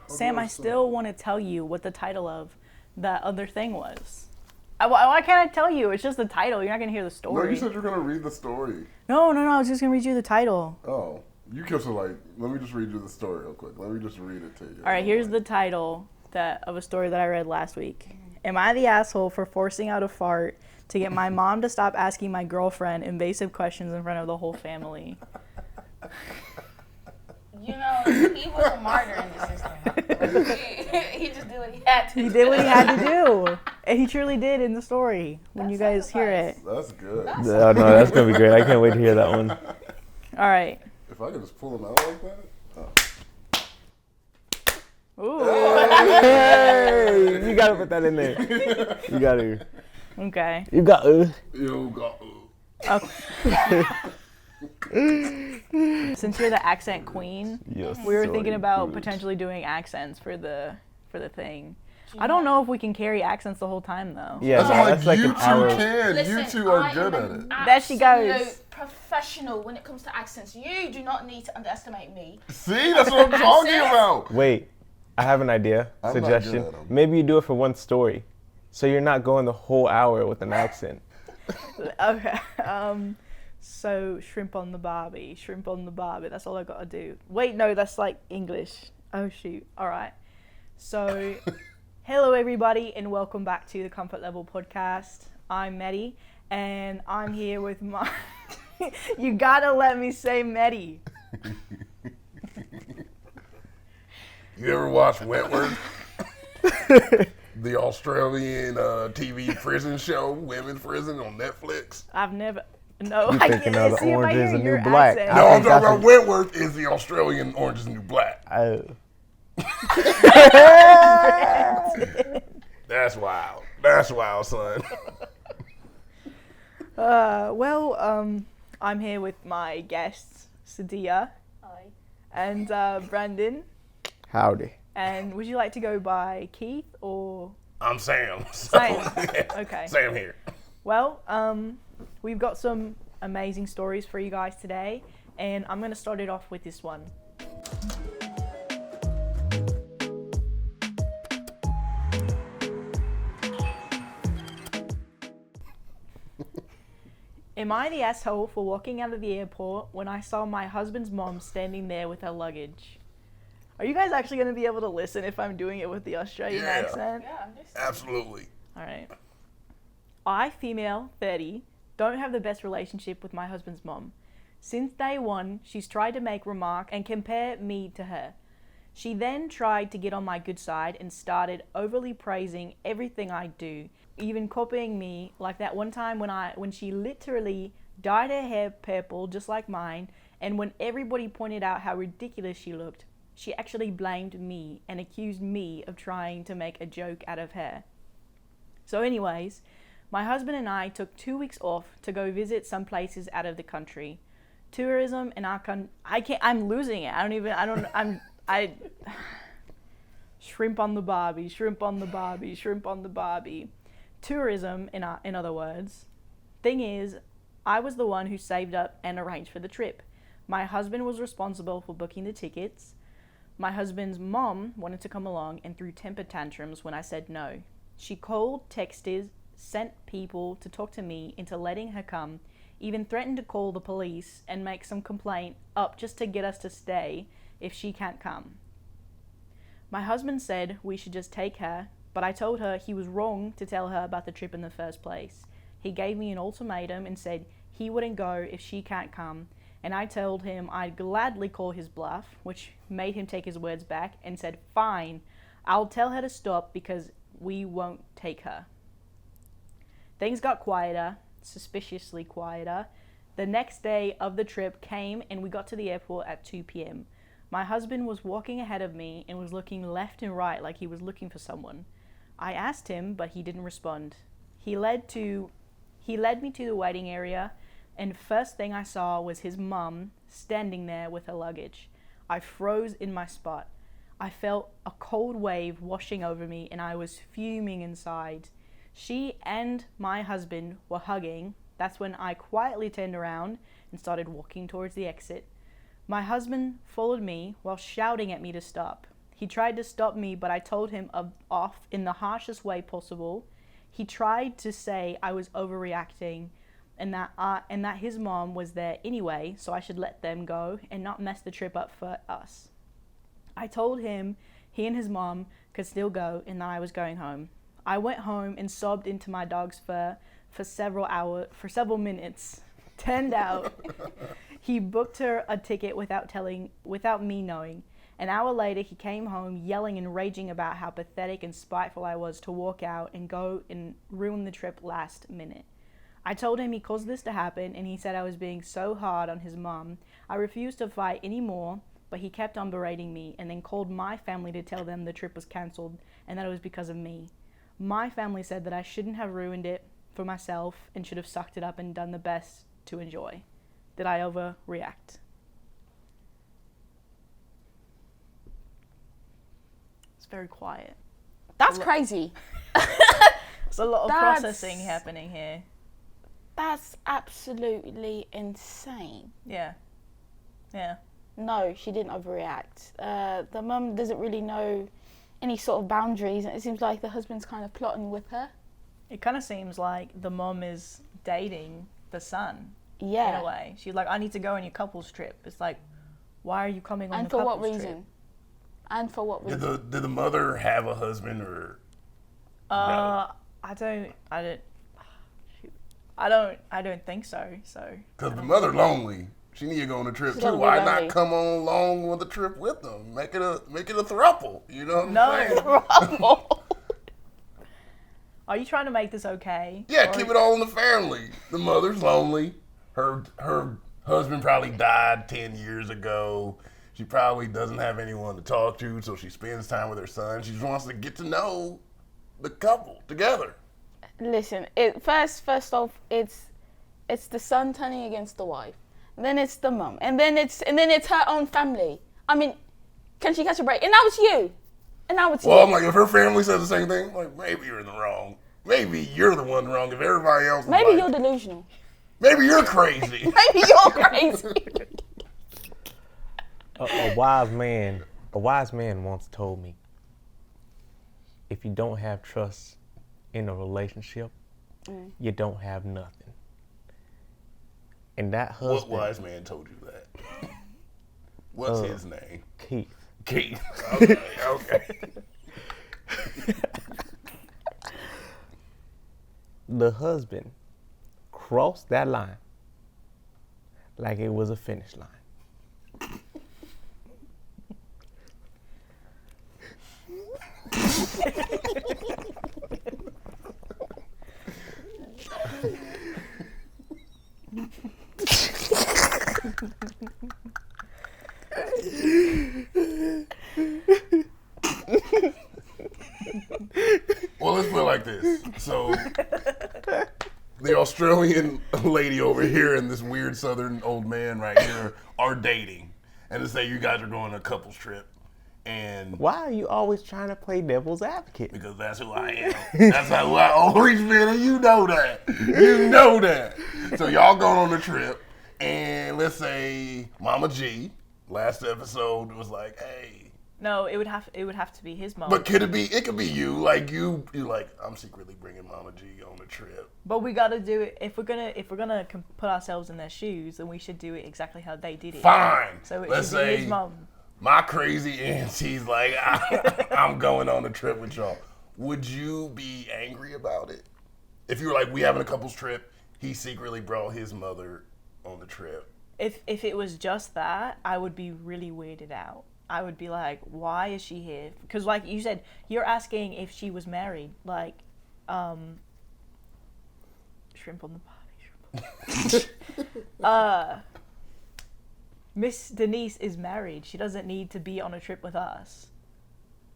Sam, I still want to tell you what the title of that other thing was. Why can't I tell you? It's just the title. You're not going to hear the story. No, you said you were going to read the story. No. I was just going to read you the title. Oh. You kept like, let me just read you the story real quick. Let me just read it to you. All right, here's the title of a story that I read last week. Am I the asshole for forcing out a fart to get my mom to stop asking my girlfriend invasive questions in front of the whole family? You know, he was a martyr in the system. He just did what he had to do. He did what he had to do. And he truly did in the story when you guys hear it. That's good. Oh, no, that's going to be great. I can't wait to hear that one. All right. If I could just pull him out like that. Oh. Ooh. Hey, you got to put that in there. You got to. Okay. You got to. Okay. Since you're the accent queen, Yes, we were thinking about good. potentially doing accents for the thing. I don't know if we can carry accents the whole time though. Yeah, That's like an you two hour. can. Listen, you two are I good am at an it. There she goes. absolute professional when it comes to accents. You do not need to underestimate me. See, that's what I'm talking about. Wait, I have an idea, I'm not suggestion. good at 'em. Maybe you do it for one story, so you're not going the whole hour with an accent. Okay. So shrimp on the Barbie. That's all I gotta do. Wait, no, that's like English. Oh shoot. All right. So, hello everybody, and welcome back to the Comfort Level podcast. I'm Maddie, and I'm here with my. You gotta let me say Maddie. You ever watch Wentworth? The Australian TV prison show, Women's Prison on Netflix? I've never. No, You I thinking can't of see the if I Orange hear is the New your Black. accent. No, I'm think talking that's about Wentworth is the Australian Orange is the New Black. That's wild. That's wild, son. I'm here with my guests, Sadia. Hi. And Brandon. Howdy. And would you like to go by Keith or I'm Sam. So, Sam? Okay. Sam here. Well, we've got some amazing stories for you guys today, and I'm going to start it off with this one. Am I the asshole for walking out of the airport when I saw my husband's mom standing there with her luggage? Are you guys actually going to be able to listen if I'm doing it with the Australian accent? Yeah, I'm just. Absolutely. All right. I, female, 30, don't have the best relationship with my husband's mom. Since day one, she's tried to make remarks and compare me to her. She then tried to get on my good side and started overly praising everything I do, even copying me, like that one time when she literally dyed her hair purple just like mine, and when everybody pointed out how ridiculous she looked, she actually blamed me and accused me of trying to make a joke out of her. So anyways, my husband and I took 2 weeks off to go visit some places out of the country. Tourism in our country, I'm losing it. Shrimp on the Barbie. Tourism, in other words. Thing is, I was the one who saved up and arranged for the trip. My husband was responsible for booking the tickets. My husband's mom wanted to come along and threw temper tantrums when I said no. She called, texted, sent people to talk to me into letting her come, even threatened to call the police and make some complaint up just to get us to stay if she can't come. My husband said we should just take her, but I told her he was wrong to tell her about the trip in the first place. He gave me an ultimatum and said he wouldn't go if she can't come, and I told him I'd gladly call his bluff, which made him take his words back and said, fine, I'll tell her to stop because we won't take her. Things got quieter, suspiciously quieter. The next day of the trip came and we got to the airport at 2 p.m. My husband was walking ahead of me and was looking left and right like he was looking for someone. I asked him, but he didn't respond. He led me to the waiting area, and first thing I saw was his mum standing there with her luggage. I froze in my spot. I felt a cold wave washing over me and I was fuming inside. She and my husband were hugging. That's when I quietly turned around and started walking towards the exit. My husband followed me while shouting at me to stop. He tried to stop me, but I told him off in the harshest way possible. He tried to say I was overreacting and that his mom was there anyway, so I should let them go and not mess the trip up for us. I told him he and his mom could still go and that I was going home. I went home and sobbed into my dog's fur for several minutes. Turned out he booked her a ticket without me knowing. An hour later, he came home yelling and raging about how pathetic and spiteful I was to walk out and go and ruin the trip last minute. I told him he caused this to happen, and he said I was being so hard on his mom. I refused to fight anymore, but he kept on berating me and then called my family to tell them the trip was cancelled and that it was because of me. My family said that I shouldn't have ruined it for myself and should have sucked it up and done the best to enjoy. Did I overreact? It's very quiet. That's crazy. There's a lot of That's- processing happening here. That's absolutely insane. Yeah. Yeah. No, she didn't overreact. The mum doesn't really know any sort of boundaries, and it seems like the husband's kind of plotting with her. It kind of seems like the mom is dating the son Yeah. in a way. She's like, I need to go on your couple's trip. It's like, why are you coming on And the for couple's what trip? reason? And for what reason? Did the mother have a husband or? I don't think so. So Because the mother lonely. She need to go on a trip She's too. gonna be Why lonely. not come on along with the trip with them? Make it a throuple. You know what I'm saying? no. Are you trying to make this okay? Yeah, Or- keep it all in the family. The mother's lonely. Her husband probably died 10 years ago. She probably doesn't have anyone to talk to, so she spends time with her son. She just wants to get to know the couple together. Listen, first off, it's the son turning against the wife. Then it's the mum, and then it's her own family. I mean, can she catch a break? And now it's you. Well, I'm like, if her family says the same thing, I'm like, maybe you're in the wrong. Maybe you're the one wrong. If everybody else is Maybe like, you're delusional. maybe you're crazy. Maybe you're crazy. A wise man once told me, if you don't have trust in a relationship, you don't have nothing. And that What husband, wise man told you that? What's his name? Keith, Keith. Okay. the husband crossed that line like it was a finish line. Well, let's put it like this. So, the Australian lady over here and this weird Southern old man right here are dating. And to say you guys are going on a couple's trip. And Why are you always trying to play devil's advocate? because that's who I am. That's who I always been, and you know that. You know that. So y'all going on the trip, and let's say Mama G, last episode was like, hey. No, it would have to be his mom. But could it be? It could be you. Like you like, I'm secretly bringing Mama G on the trip. But we gotta do it if we're gonna put ourselves in their shoes, then we should do it exactly how they did it. Fine. So it let's should be say his mom. my crazy auntie's like, I'm going on a trip with y'all. Would you be angry about it? If you were like, we having a couple's trip, he secretly brought his mother on the trip. If it was just that, I would be really weirded out. I would be like, why is she here? Because like you said, you're asking if she was married. Like, shrimp on the party. Miss Denise is married. She doesn't need to be on a trip with us.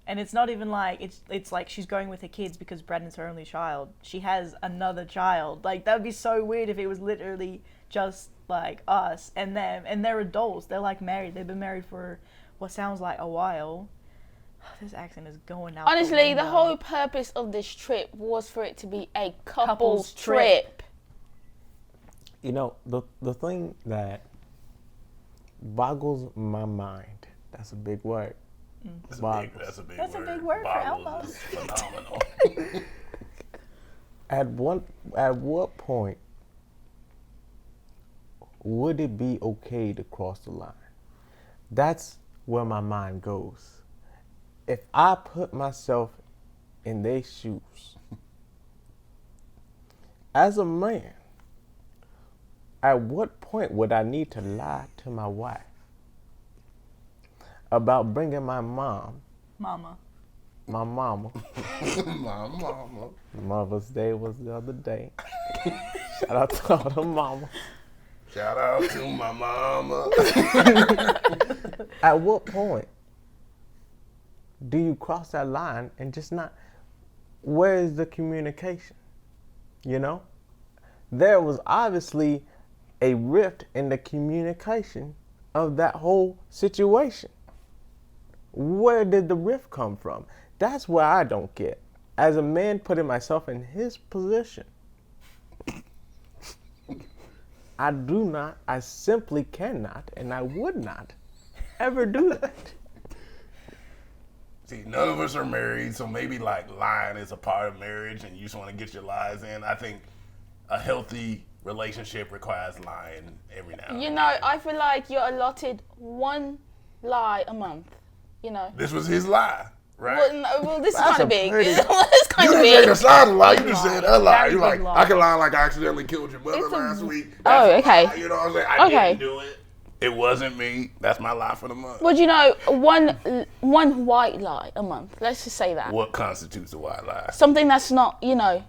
And it's not even like, it's like she's going with her kids because Brandon's her only child. She has another child. Like, that would be so weird if it was literally just like us and them. And they're adults. They're like married. They've been married for what sounds like a while. This accent is going out. Honestly, the whole purpose of this trip was for it to be a couple's trip. You know, the thing that boggles my mind, that's a big word, That's a big That's a word. big word for Boggles elbows. is phenomenal. At what point would it be okay to cross the line? That's where my mind goes. If I put myself in their shoes, as a man, at what point would I need to lie to my wife about bringing my mama, My mama. Mother's Day was the other day. Shout out to all the mama. Shout out to my mama. At what point do you cross that line and just not? Where is the communication? You know, there was obviously a rift in the communication of that whole situation. Where did the rift come from? That's where I don't get. As a man putting myself in his position, I simply cannot, and I would not ever do that. See, none of us are married, so maybe like lying is a part of marriage and you just want to get your lies in. I think a healthy relationship requires lying every now and You then. know, I feel like you're allotted one lie a month. You know. This was his lie, right? Well, no, well this is That's kind a of big. pretty- It's kind You of didn't say big. the side of lie, you just Lie. said a lie. Very You're like, big lie. I can lie like I accidentally killed your mother It's a- last week. Oh, That's a okay. lie. You know what I'm saying? I Okay. didn't do it. It wasn't me. That's my lie for the month. Well, you know, one white lie a month. Let's just say that. What constitutes a white lie? Something that's not, you know,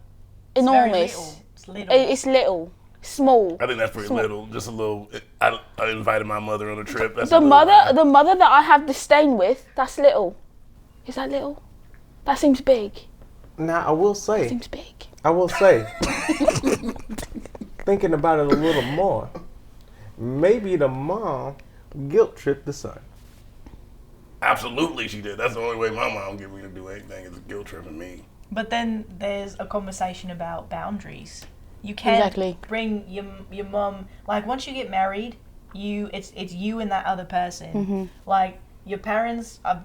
It's very enormous. little. It's little. It's little, small. I think that's pretty little. Just a little. I invited my mother on a trip. That's The a little lie. the mother that I have disdain with, that's little. Is that little? That seems big. Now, I will say, Seems big. thinking about it a little more, maybe the mom guilt tripped the son. Absolutely, she did. That's the only way my mom get me to do anything is guilt tripping me. But then there's a conversation about boundaries. You can't Exactly. bring your mum, like once you get married, it's you and that other person. Like your parents are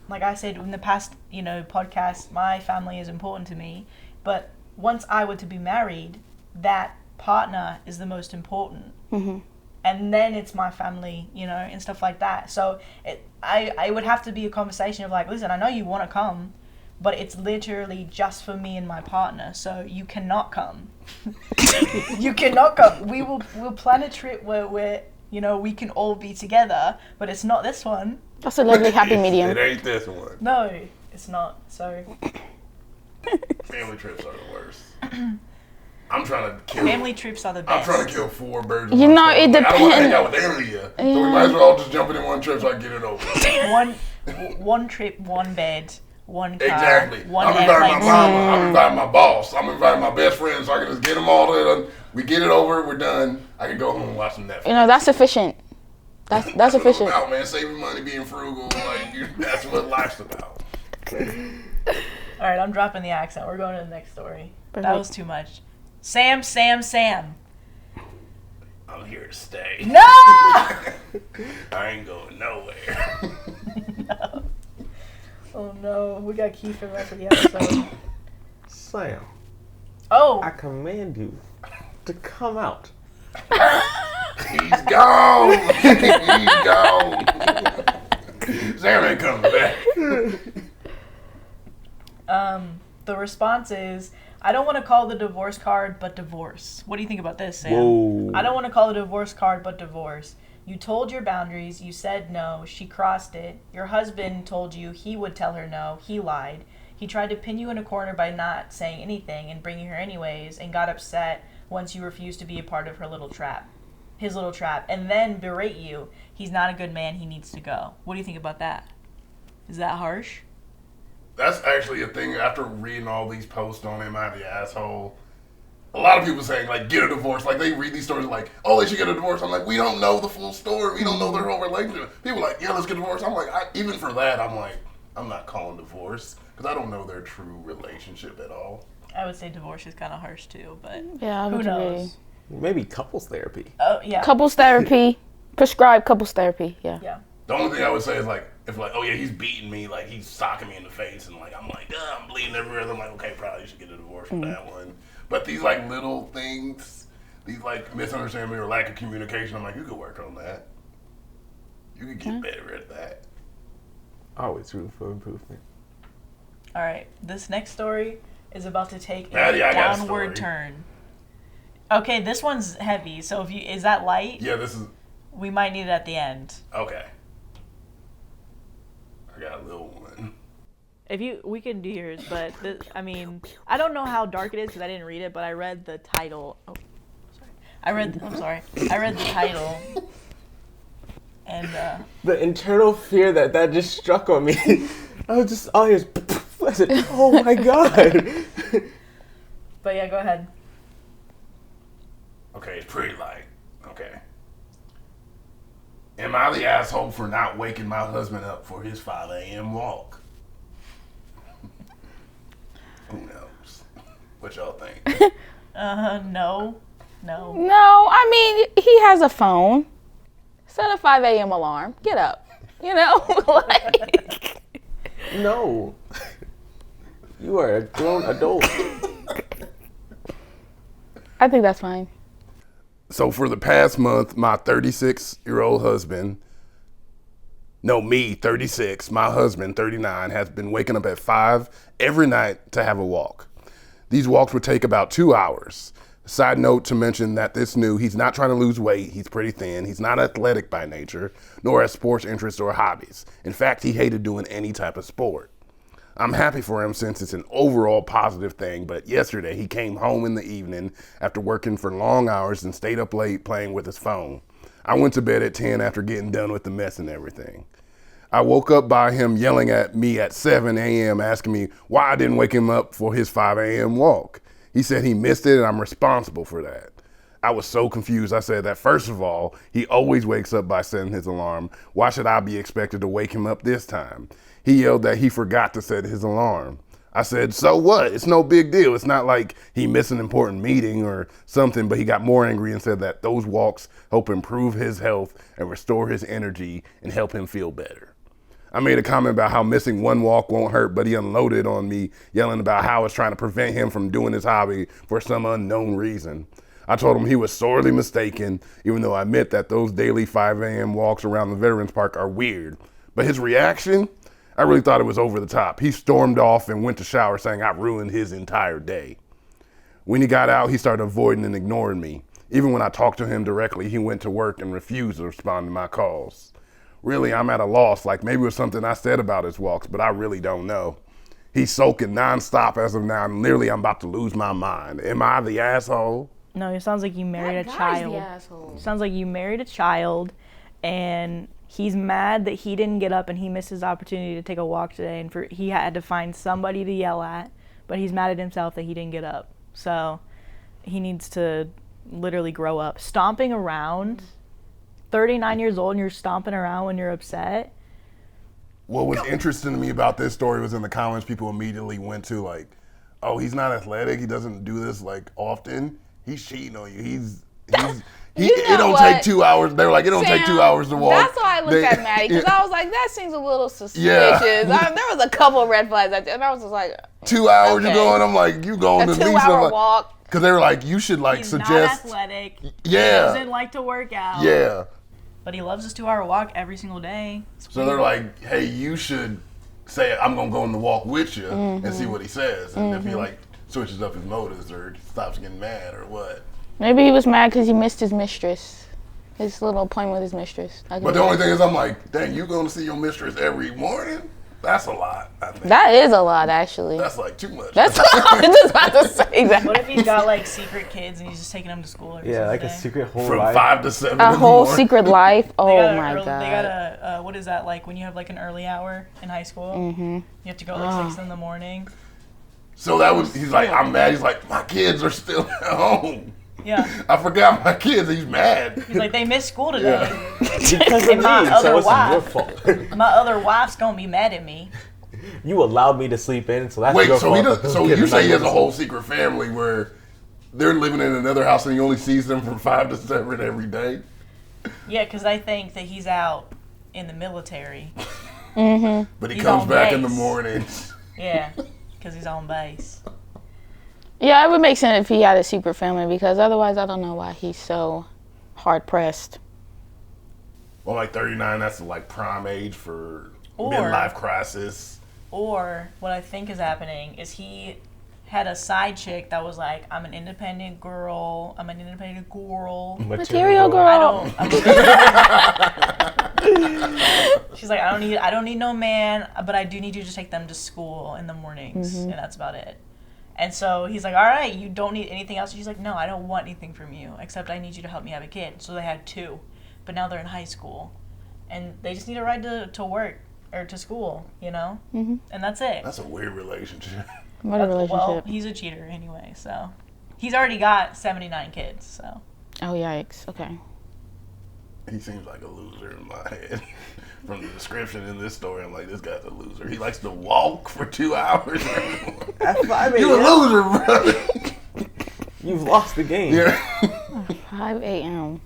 like I said in the past, you know, podcast, my family is important to me, but once I were to be married, that partner is the most important. And then it's my family, you know, and stuff like that. So I would have to be a conversation of like, listen, I know you want to come, but it's literally just for me and my partner, so you cannot come. You cannot come. We'll plan a trip where you know we can all be together, but it's not this one. That's a lovely happy medium. It ain't this one. No, it's not. So Family trips are the worst. I'm trying to kill. family trips are the I'm best. trying to kill 4 birds. with You one know, stone. it Like, I don't want to hang depends. out with Area, so we might as well all just jump in one trip so I can get it over. One trip, one bed, one car, Exactly. one I'm inviting my airplane. mama. I'm inviting my boss. I'm inviting my best friend, so I can just get them all in. We get it over. We're done. I can go home and watch some Netflix. You know, that's efficient. That's efficient. About, man, saving money, being frugal. That's what life's about. All right, I'm dropping the accent. We're going to the next story. That Perfect. was too much. Sam. I'm here to stay. No! I ain't going nowhere. No. Oh no, we got Keith for the rest of the episode. Sam, Oh, I command you to come out. He's gone. He's gone. Sam ain't coming back. the response is, I don't want to call the divorce card, but divorce. What do you think about this, Sam? Whoa. I don't want to call the divorce card, but divorce. You told your boundaries, you said no, she crossed it. Your husband told you he would tell her no, he lied. He tried to pin you in a corner by not saying anything and bringing her anyways, and got upset once you refused to be a part of her little trap. His little trap. And then berate you. He's not a good man, he needs to go. What do you think about that? Is that harsh? That's actually a thing. After reading all these posts on him, I'm the asshole. A lot of people saying, like, get a divorce. Like, they read these stories like, oh, they should get a divorce. I'm like, we don't know the full story. We don't know their whole relationship. People are like, yeah, let's get a divorce. I'm like, even for that, I'm like, I'm not calling divorce because I don't know their true relationship at all. I would say divorce is kind of harsh too, but Yeah, I who would knows? Maybe couples therapy. Oh, yeah. Couples therapy, prescribed couples therapy. Yeah. Yeah. The only thing I would say is, like, if like, oh yeah, he's beating me, like he's socking me in the face, and like I'm like, I'm bleeding everywhere. I'm like, okay, probably should get a divorce for that one. But these like little things, these like misunderstanding or lack of communication, I'm like, you could work on that. You could get better at that. Always room for improvement. All right, this next story is about to take Maddie, I got a downward story. turn. Okay, this one's heavy, so is that light? Yeah, this is We might need it at the end. okay. I got a little one. We can do yours, but I don't know how dark it is because I didn't read it, but I read the title. Oh, sorry. I read the title, and The internal fear that just struck on me. I was just, I said, oh my God. but yeah, go ahead. Okay, it's pretty light. Okay. Am I the asshole for not waking my husband up for his 5 a.m. walk? Who knows? What y'all think? No. No, I mean, he has a phone. Set a 5 a.m. alarm. Get up. You know? Like, No. You are a grown adult. I think that's fine. So for the past month, my 36-year-old husband, me, 36, my husband, 39, has been waking up at 5 every night to have a walk. These walks would take about 2 hours. Side note to mention that this new, he's not trying to lose weight, he's pretty thin, he's not athletic by nature, nor has sports interests or hobbies. In fact, he hated doing any type of sport. I'm happy for him since it's an overall positive thing, but yesterday he came home in the evening after working for long hours and stayed up late playing with his phone. I went to bed at 10 after getting done with the mess and everything. I woke up by him yelling at me at 7 a.m. asking me why I didn't wake him up for his 5 a.m. walk. He said he missed it and I'm responsible for that. I was so confused. I said that first of all, he always wakes up by setting his alarm. Why should I be expected to wake him up this time? He yelled that he forgot to set his alarm. I said, so what? It's no big deal. It's not like he missed an important meeting or something, but he got more angry and said that those walks help improve his health and restore his energy and help him feel better. I made a comment about how missing one walk won't hurt, but he unloaded on me, yelling about how I was trying to prevent him from doing his hobby for some unknown reason. I told him he was sorely mistaken, even though I admit that those daily 5 a.m. walks around the Veterans Park are weird. But his reaction, I really thought it was over the top. He stormed off and went to shower saying I ruined his entire day. When he got out, he started avoiding and ignoring me. Even when I talked to him directly, he went to work and refused to respond to my calls. Really, I'm at a loss, like maybe it was something I said about his walks, but I really don't know. He's sulking nonstop as of now, and literally I'm about to lose my mind. Am I the asshole? No, it sounds like you married a That guy's child. the asshole. Sounds like you married a child, and he's mad that he didn't get up and he missed his opportunity to take a walk today, and he had to find somebody to yell at, but he's mad at himself that he didn't get up. So he needs to literally grow up. Stomping around, 39 years old, and you're stomping around when you're upset. What was interesting to me about this story was in the comments, people immediately went to like, oh, he's not athletic. He doesn't do this like often. He's cheating on you. It don't take 2 hours. They're like, it don't take 2 hours to walk. That's why I looked at Maddie, because I was like, that seems a little suspicious. Yeah. There was a couple red flags, and I was just like, 2 hours okay. you going? I'm like, you going A to at least 2-hour like, walk. because they were like, you should like He's suggest. not athletic. Yeah. He doesn't like to work out. Yeah. But he loves his 2-hour walk every single day. So they're like, hey, you should say I'm gonna go on the walk with you and see what he says, and if he like switches up his motives or stops getting mad or what. Maybe he was mad because he missed his mistress. His little appointment with his mistress. But the only thing is, I'm like, dang, you going to see your mistress every morning? That's a lot, I think. That is a lot, actually. That's like too much. That's I was just about to say that. What if he's got like secret kids and he's just taking them to school every Yeah, single like day? a secret whole From life. 5 to 7 A in the whole morning. secret life. They Oh got my They god. got a, what is that, like when you have like an early hour in high school? Mm-hmm. You have to go at like 6 in the morning. So that was, he's like, I'm mad. He's like, my kids are still at home. Yeah. I forgot my kids. He's mad. He's like, they missed school today. Because of And my me, other so it's your wife. fault. My other wife's gonna be mad at me. You allowed me to sleep in, so that's Wait, your so fault. he does, so Get you the say he has night a whole secret family where they're living in another house and he only sees them from 5 to 7 every day? Yeah, because I think that he's out in the military. But he He's comes on back in the base. mornings. Yeah, because he's on base. Yeah, it would make sense if he had a super family, because otherwise I don't know why he's so hard pressed. Well, like 39, that's like prime age for Or- midlife crisis. Or what I think is happening is he had a side chick that was like, I'm an independent girl. Material girl. I don't. She's like, I don't need no man, but I do need you to take them to school in the mornings, and that's about it. And so he's like, all right, you don't need anything else. She's like, no, I don't want anything from you, except I need you to help me have a kid. So they had 2, but now they're in high school, and they just need a ride to work or to school, you know? And that's it. That's a weird relationship. What a relationship. Well, he's a cheater anyway, so. He's already got 79 kids, so. Oh, yikes. Okay. He seems like a loser in my head. From the description in this story, I'm like, this guy's a loser. He likes to walk for 2 hours. You a loser, brother. You've lost the game. Yeah. 5 a.m.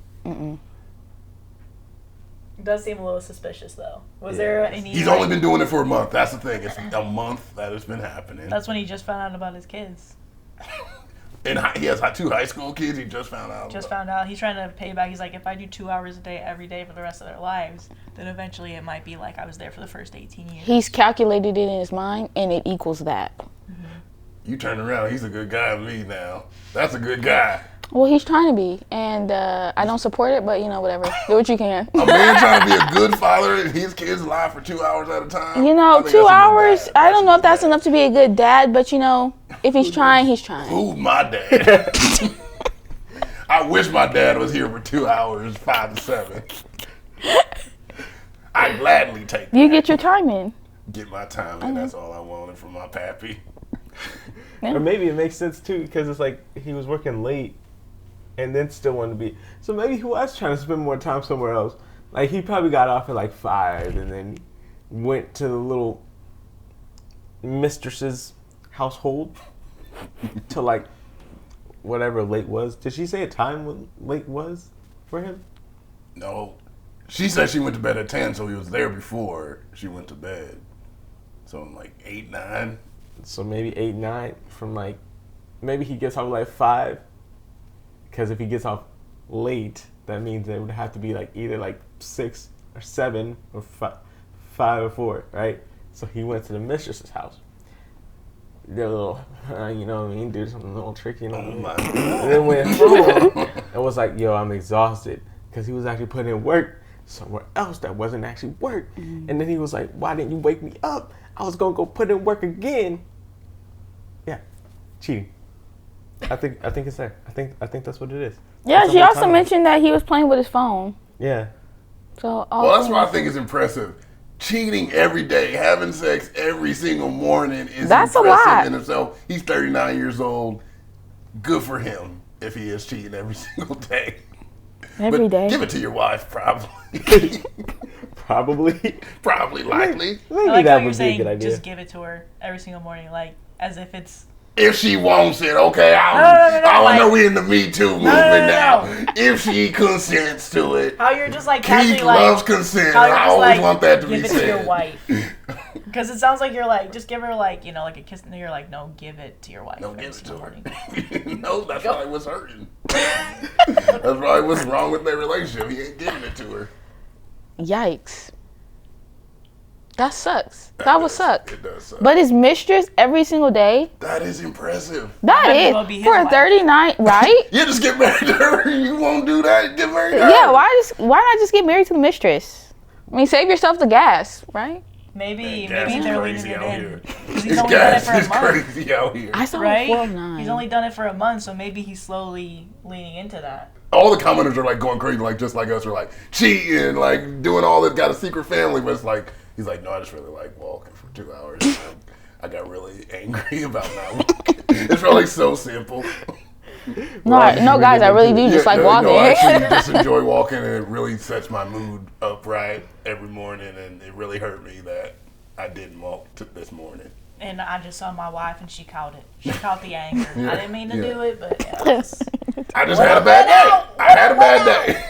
It does seem a little suspicious, though. Was there any... He's only been doing it for a month. That's the thing. It's a month that it's been happening. That's when he just found out about his kids. And he has 2 high school kids. He just found out. Just found out. He's trying to pay back. He's like, if I do 2 hours a day every day for the rest of their lives, then eventually it might be like I was there for the first 18 years. He's calculated it in his mind, and it equals that. You turn around. He's a good guy to me now. That's a good guy. Well, he's trying to be, and I don't support it, but, whatever. Do what you can. A man trying to be a good father and his kids lie for 2 hours at a time. I think 2 that's a good hours, dad. I don't know if that's a good enough to be a good dad, but, if he's trying, he's trying. Who's my dad? I wish my dad was here for 2 hours, 5 to 7. I'd gladly take that. You get your time in. Get my time in. That's all I wanted from my pappy. Or maybe it makes sense too, because it's like he was working late and then still wanted to be. So maybe he was trying to spend more time somewhere else. Like he probably got off at like 5 and then went to the little mistress's household to like whatever late was. Did she say a time when late was for him? No. She said she went to bed at 10, so he was there before she went to bed. So like 8, 9. So maybe 8, 9 from like, maybe he gets off like 5. Because if he gets off late, that means it would have to be like either like 6 or 7 or 5 or 4, right? So he went to the mistress's house. Did a little, you know what I mean, do something a little tricky, you know what I mean? My And then went home and was like, yo, I'm exhausted. Because he was actually putting in work somewhere else that wasn't actually work. And then he was like, why didn't you wake me up? I was going to go put in work again. Yeah, cheating. I think it's there. I think that's what it is. Yeah, That's she the whole also time. mentioned that he was playing with his phone. Yeah. So Well, that's what I think is impressive. Cheating every day, having sex every single morning is That's a impressive lot. in himself. He's 39 years old. Good for him if he is cheating every single day. Every day. Give it to your wife, probably. Probably. Probably, likely. Maybe I like that how you're would be a saying good idea. just give it to her every single morning, like as if it's. If she wants it, okay. No, I know like- we in the Me Too movement no. now. If she consents to it, How you're just like Keith casually like. loves consent. How you're I just always like, want that to give be it to your said. wife. Because it sounds like you're like, just give her like, like a kiss, and you're like, no, give it to your wife. No, every give it to single her. morning. No, that's probably what's hurting. That's probably what's wrong with their relationship. He ain't giving it to her. Yikes. That sucks. That would suck. It does suck. But his mistress every single day? That is impressive. That Might as well be is. his For a wife. 39, right? Yeah, just get married to her. You won't do that. Get married to her. Yeah, why not just get married to the mistress? I mean, save yourself the gas, right? Maybe Gas is they're leaning crazy it out in. here. 'Cause he's This only done it gas for a is month. crazy out here. I saw Right? 409. He's only done it for a month, so maybe he's slowly leaning into that. All the commenters are like going crazy, like just like us, are like cheating, like doing all this, got a secret family, but it's like he's like, no, I just really like walking for 2 hours. I got really angry about not walking. It's really so simple. No, guys, I really do just like walking. No, I actually just enjoy walking, and it really sets my mood up right every morning, and it really hurt me that I didn't walk this morning. And I just saw my wife, and she caught it. She caught the anger. Yeah, I didn't mean to yeah. do it, but yeah, I just had a bad day. I had a bad day.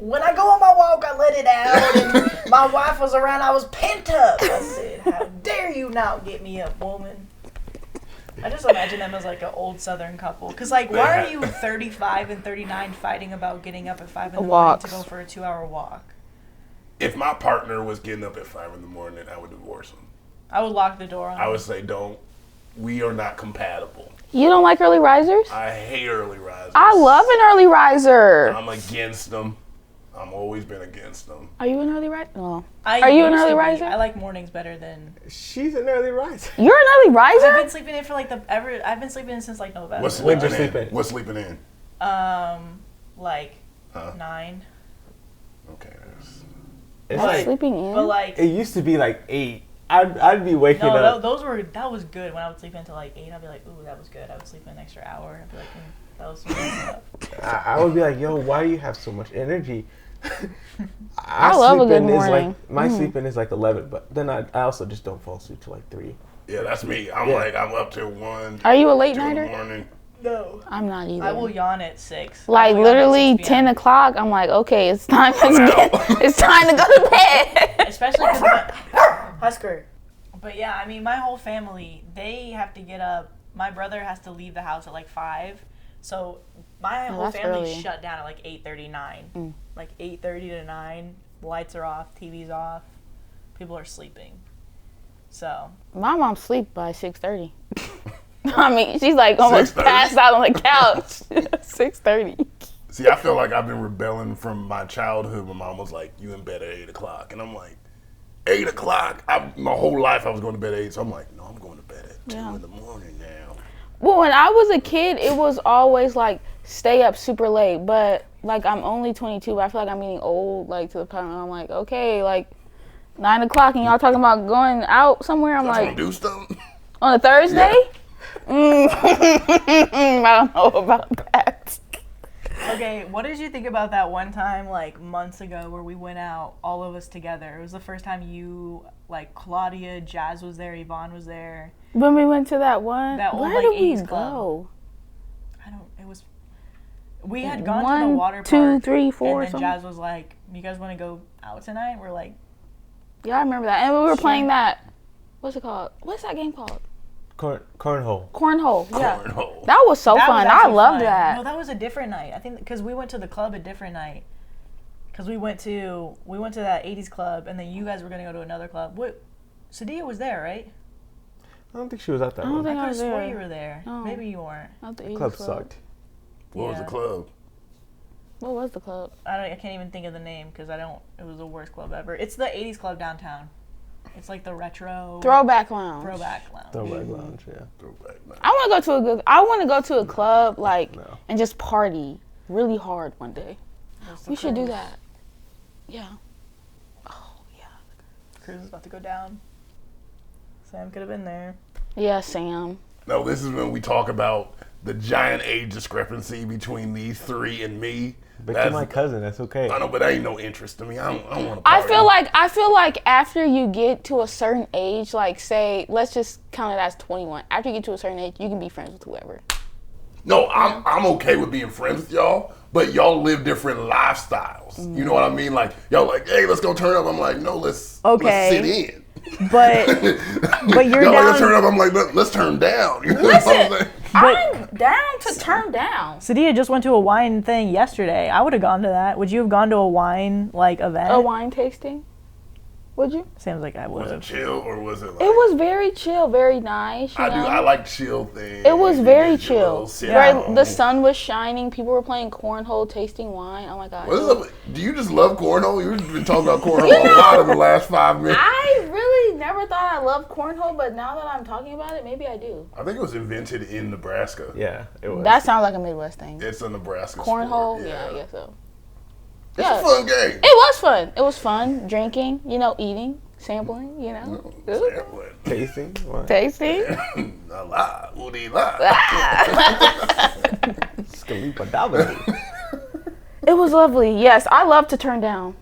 when I go on my walk, I let it out, and my wife was around, I was pent up. I said, how dare you not get me up, woman? I just imagine them as like an old Southern couple. Because, like, why are you 35 and 39 fighting about getting up at 5 in the morning to go for a 2-hour walk? If my partner was getting up at 5 in the morning, I would divorce him. I would lock the door on I would say, we are not compatible. You don't like early risers? I hate early risers. I love an early riser. I'm against them. I've always been against them. Are you an early riser? No. I Are you an used early to be. riser? I like mornings better than. She's an early riser. You're an early riser? I've been sleeping in for like I've been sleeping in since like November. What's When'd you sleeping sleep in? in? What's sleeping in? Like Huh? 9. Okay. It's That's like, sleeping in? But like, it used to be like 8. I'd be waking no, up. that was good. When I would sleep until like 8, I'd be like, ooh, that was good. I would sleep in an extra hour. I'd be like, that was some good stuff. I would be like, yo, why do you have so much energy? I love a good sleep in is morning. like, my sleeping is like 11, but then I also just don't fall asleep till like 3. Yeah, that's me. I'm up till 1. Are you a late 2 in the nighter? morning. No. I'm not either. I will yawn at 6. Like literally 10 o'clock, I'm like, okay, it's time to it's time to go to bed. Especially because Husker. But yeah, I mean, my whole family, they have to get up. My brother has to leave the house at like 5. So my whole that's family early. shut down at like 8:39. Like 8:30 to 9. Lights are off, TV's off. People are sleeping. So My mom sleep by 6:30. I mean, she's like almost 6:30? passed out on the couch. 6:30. See, I feel like I've been rebelling from my childhood. My mom was like, you in bed at 8 o'clock. And I'm like, 8 o'clock? My whole life I was going to bed at 8. So I'm like, no, I'm going to bed at 2 in the morning now. Well, when I was a kid, it was always like stay up super late. But like I'm only 22, but I feel like I'm getting old. Like to the point where I'm like, okay, like 9 o'clock, and y'all talking about going out somewhere. I'm Y'all like, trying to do something? on a Thursday? I don't know about that. okay, what did you think about that one time like months ago where we went out, all of us together? It was the first time you, like Claudia, Jazz was there, Yvonne was there. When we went to that one, That old, where like, did we 80s club. go? We had gone to the 1, water 2, park. 3, 4. And then something. Jazz was like, you guys want to go out tonight? We're like, Yeah, I remember that. And we were playing that. What's it called? What's that game called? Cornhole. Cornhole. Yeah. Cornhole. That was so that fun. was I actually loved fun. that. No, that was a different night. I think because we went to the club a different night. Because we went to that 80s club, and then you guys were going to go to another club. What? Sadia was there, right? I don't think she was at that I don't one. think I I could was have swore there. you were there. No. Maybe you weren't. Not the The 80s club sucked. What was the Yeah. club? What was the club? I can't even think of the name because it was the worst club ever. It's the 80s club downtown. It's like the retro Throwback Lounge. throwback lounge. Throwback lounge, yeah. Throwback night. I want to go to a club like No. and just party really hard one day. That's the We should do cruise. that. Yeah. Oh yeah. Cruise is about to go down. Sam could have been there. Yeah, Sam. No, this is when we talk about the giant age discrepancy between these three and me. But you're my cousin, that's okay. I know, but that ain't no interest to me. I don't want to. I feel like after you get to a certain age, like say, let's just count it as 21. After you get to a certain age, you can be friends with whoever. No, I'm okay with being friends with y'all, but y'all live different lifestyles. You know what I mean? Like y'all like, hey, let's go turn up. I'm like, no, let's sit in. But you're Y'all like, down. let's turn up. I'm like, let's turn down. You know what I'm saying? I'm down to turn down. Sadia just went to a wine thing yesterday. I would have gone to that. Would you have gone to a wine event? A wine tasting? Would you? Seems like I would Was it have. chill or was it like? It was very chill, very nice. You know? I like chill things. It was You very get your little chill. sit Very, down. the sun was shining. People were playing cornhole, tasting wine. Oh my god! What is up? Do you just love cornhole? You've been talking about cornhole a lot in the last 5 minutes. I really never thought I loved cornhole, but now that I'm talking about it, maybe I do. I think it was invented in Nebraska. Yeah, it was. That sounds like a Midwest thing. It's a Nebraska Cornhole? sport. Yeah, I guess so. It's Yeah. a fun game. It was fun. It was fun. Drinking, eating, sampling, Sampling. Tasting. What? tasting. A lot. Woody lot. Scalipa Davide. It was lovely. Yes, I love to turn down.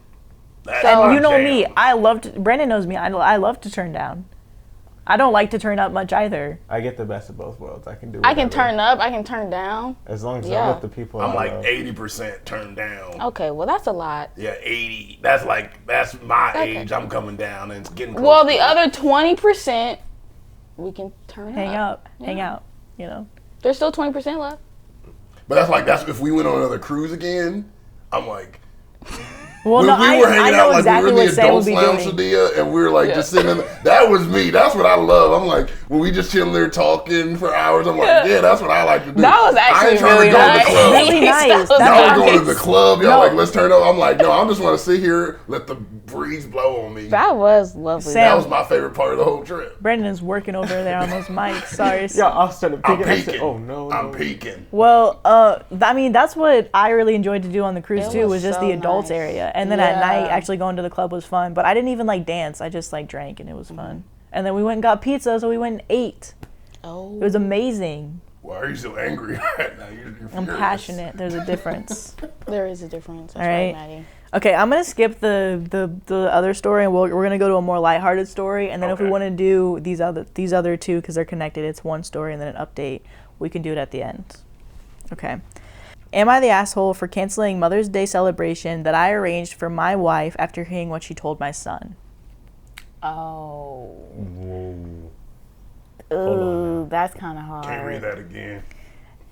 That's So- my You know jam. me. I loved. Brandon knows me. I love to turn down. I don't like to turn up much either. I get the best of both worlds. I can do. I can whatever. turn up. I can turn down. As long as Yeah. I'm with the people. I'm I like love. 80% turned down. Okay, well that's a lot. Yeah, 80. That's my Okay. age. I'm coming down and it's getting close. Well, to the it. other 20%, we can turn Hang up. hang out, you know. There's still 20% left. But that's if we went on another cruise again. I'm like, Well, when no, we were I hanging know out, like exactly we were in what the Sam would adults be lounge, doing. Sadia, and we were like just sitting in that was me. That's what I love. I'm like, when we just chilling there talking for hours, I'm like, yeah, that's what I like to do. That was I actually ain't trying really to go nice. to the club. Really nice. That was That's Y'all are nice. going to the club. Y'all No. like, let's turn up. I'm like, no, I just want to sit here, let the breeze blow on me. That was lovely. Sam- That was my favorite part of the whole trip. Brandon's working over there on those mics. Sorry. Yeah, I started I'm peeking. I said, peeking. oh no, I'm no. peeking. Well, I mean, that's what I really enjoyed to do on the cruise It too, was was just so the adults nice. area. And then at Yeah. night, actually going to the club was fun. But I didn't even like dance. I just like drank and it was fun. And then we went and got pizza, so we went and ate. Oh. It was amazing. Why are you so angry right now? You're I'm furious. passionate. There's a difference. There is a difference. That's All right, right. Maddie. Okay, I'm gonna skip the other story, and we're gonna go to a more lighthearted story. And then if we Okay. want to do these other two because they're connected, it's one story and then an update. We can do it at the end. Okay. Am I the asshole for canceling Mother's Day celebration that I arranged for my wife after hearing what she told my son? Oh. Whoa. Ooh, that's kind of hard. Can't read that again.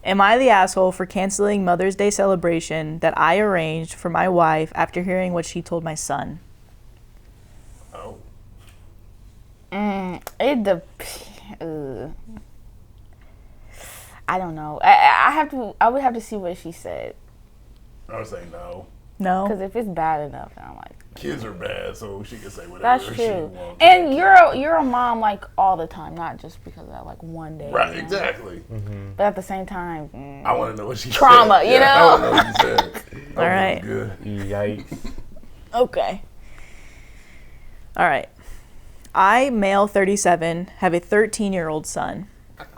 Am I the asshole for canceling Mother's Day celebration that I arranged for my wife after hearing what she told my son? Oh. I don't know. I would have to see what she said. I would say no. No? Because if it's bad enough, then I'm like, Kids are bad, so she can say whatever that's she true. wants. And you're a mom like all the time, not just because of that like one day. Right, you know? exactly. But at the same time, I want to know what she Trauma, said. you Yeah, know? I want to know what she said. All right. Good. Yikes. Okay. All right. I, male 37, have a 13-year-old son.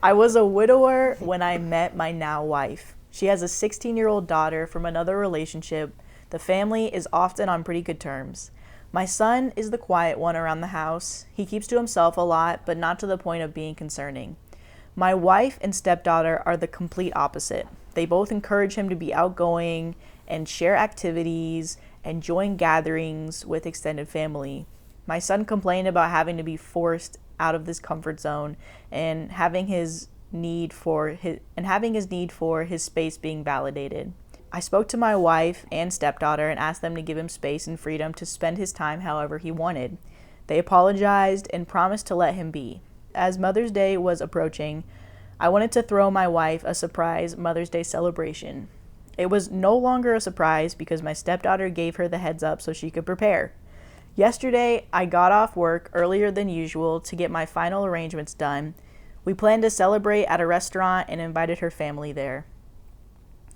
I was a widower when I met my now wife. She has a 16-year-old daughter from another relationship. The family is often on pretty good terms. My son is the quiet one around the house. He keeps to himself a lot, but not to the point of being concerning. My wife and stepdaughter are the complete opposite. They both encourage him to be outgoing and share activities and join gatherings with extended family. My son complained about having to be forced out of this comfort zone and having his need for his space being validated. I spoke to my wife and stepdaughter and asked them to give him space and freedom to spend his time however he wanted. They apologized and promised to let him be. As Mother's Day was approaching, I wanted to throw my wife a surprise Mother's Day celebration. It was no longer a surprise because my stepdaughter gave her the heads up so she could prepare. Yesterday, I got off work earlier than usual to get my final arrangements done. We planned to celebrate at a restaurant and invited her family there.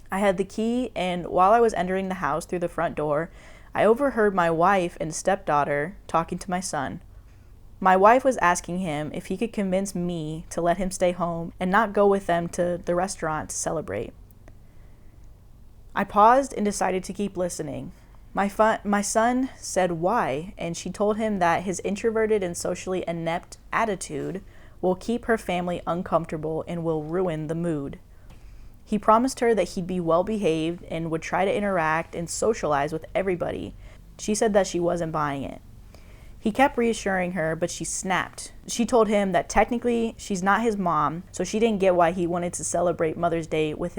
I had the key, and while I was entering the house through the front door, I overheard my wife and stepdaughter talking to my son. My wife was asking him if he could convince me to let him stay home and not go with them to the restaurant to celebrate. I paused and decided to keep listening. My son said why, and she told him that his introverted and socially inept attitude will keep her family uncomfortable and will ruin the mood. He promised her that he'd be well behaved and would try to interact and socialize with everybody. She said that she wasn't buying it. He kept reassuring her, but she snapped. She told him that technically she's not his mom, so she didn't get why he wanted to celebrate Mother's Day with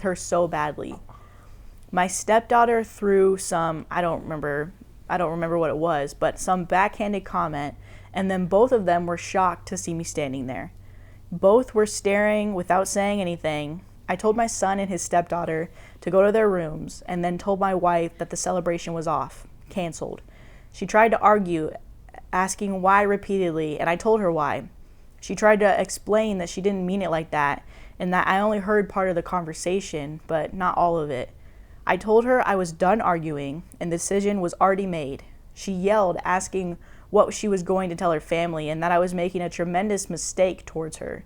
her so badly. My stepdaughter threw some, I don't remember what it was, but some backhanded comment, and then both of them were shocked to see me standing there. Both were staring without saying anything. I told my son and his stepdaughter to go to their rooms and then told my wife that the celebration was off, canceled. She tried to argue, asking why repeatedly, and I told her why. She tried to explain that she didn't mean it like that and that I only heard part of the conversation, but not all of it. I told her I was done arguing and the decision was already made. She yelled, asking what she was going to tell her family and that I was making a tremendous mistake towards her.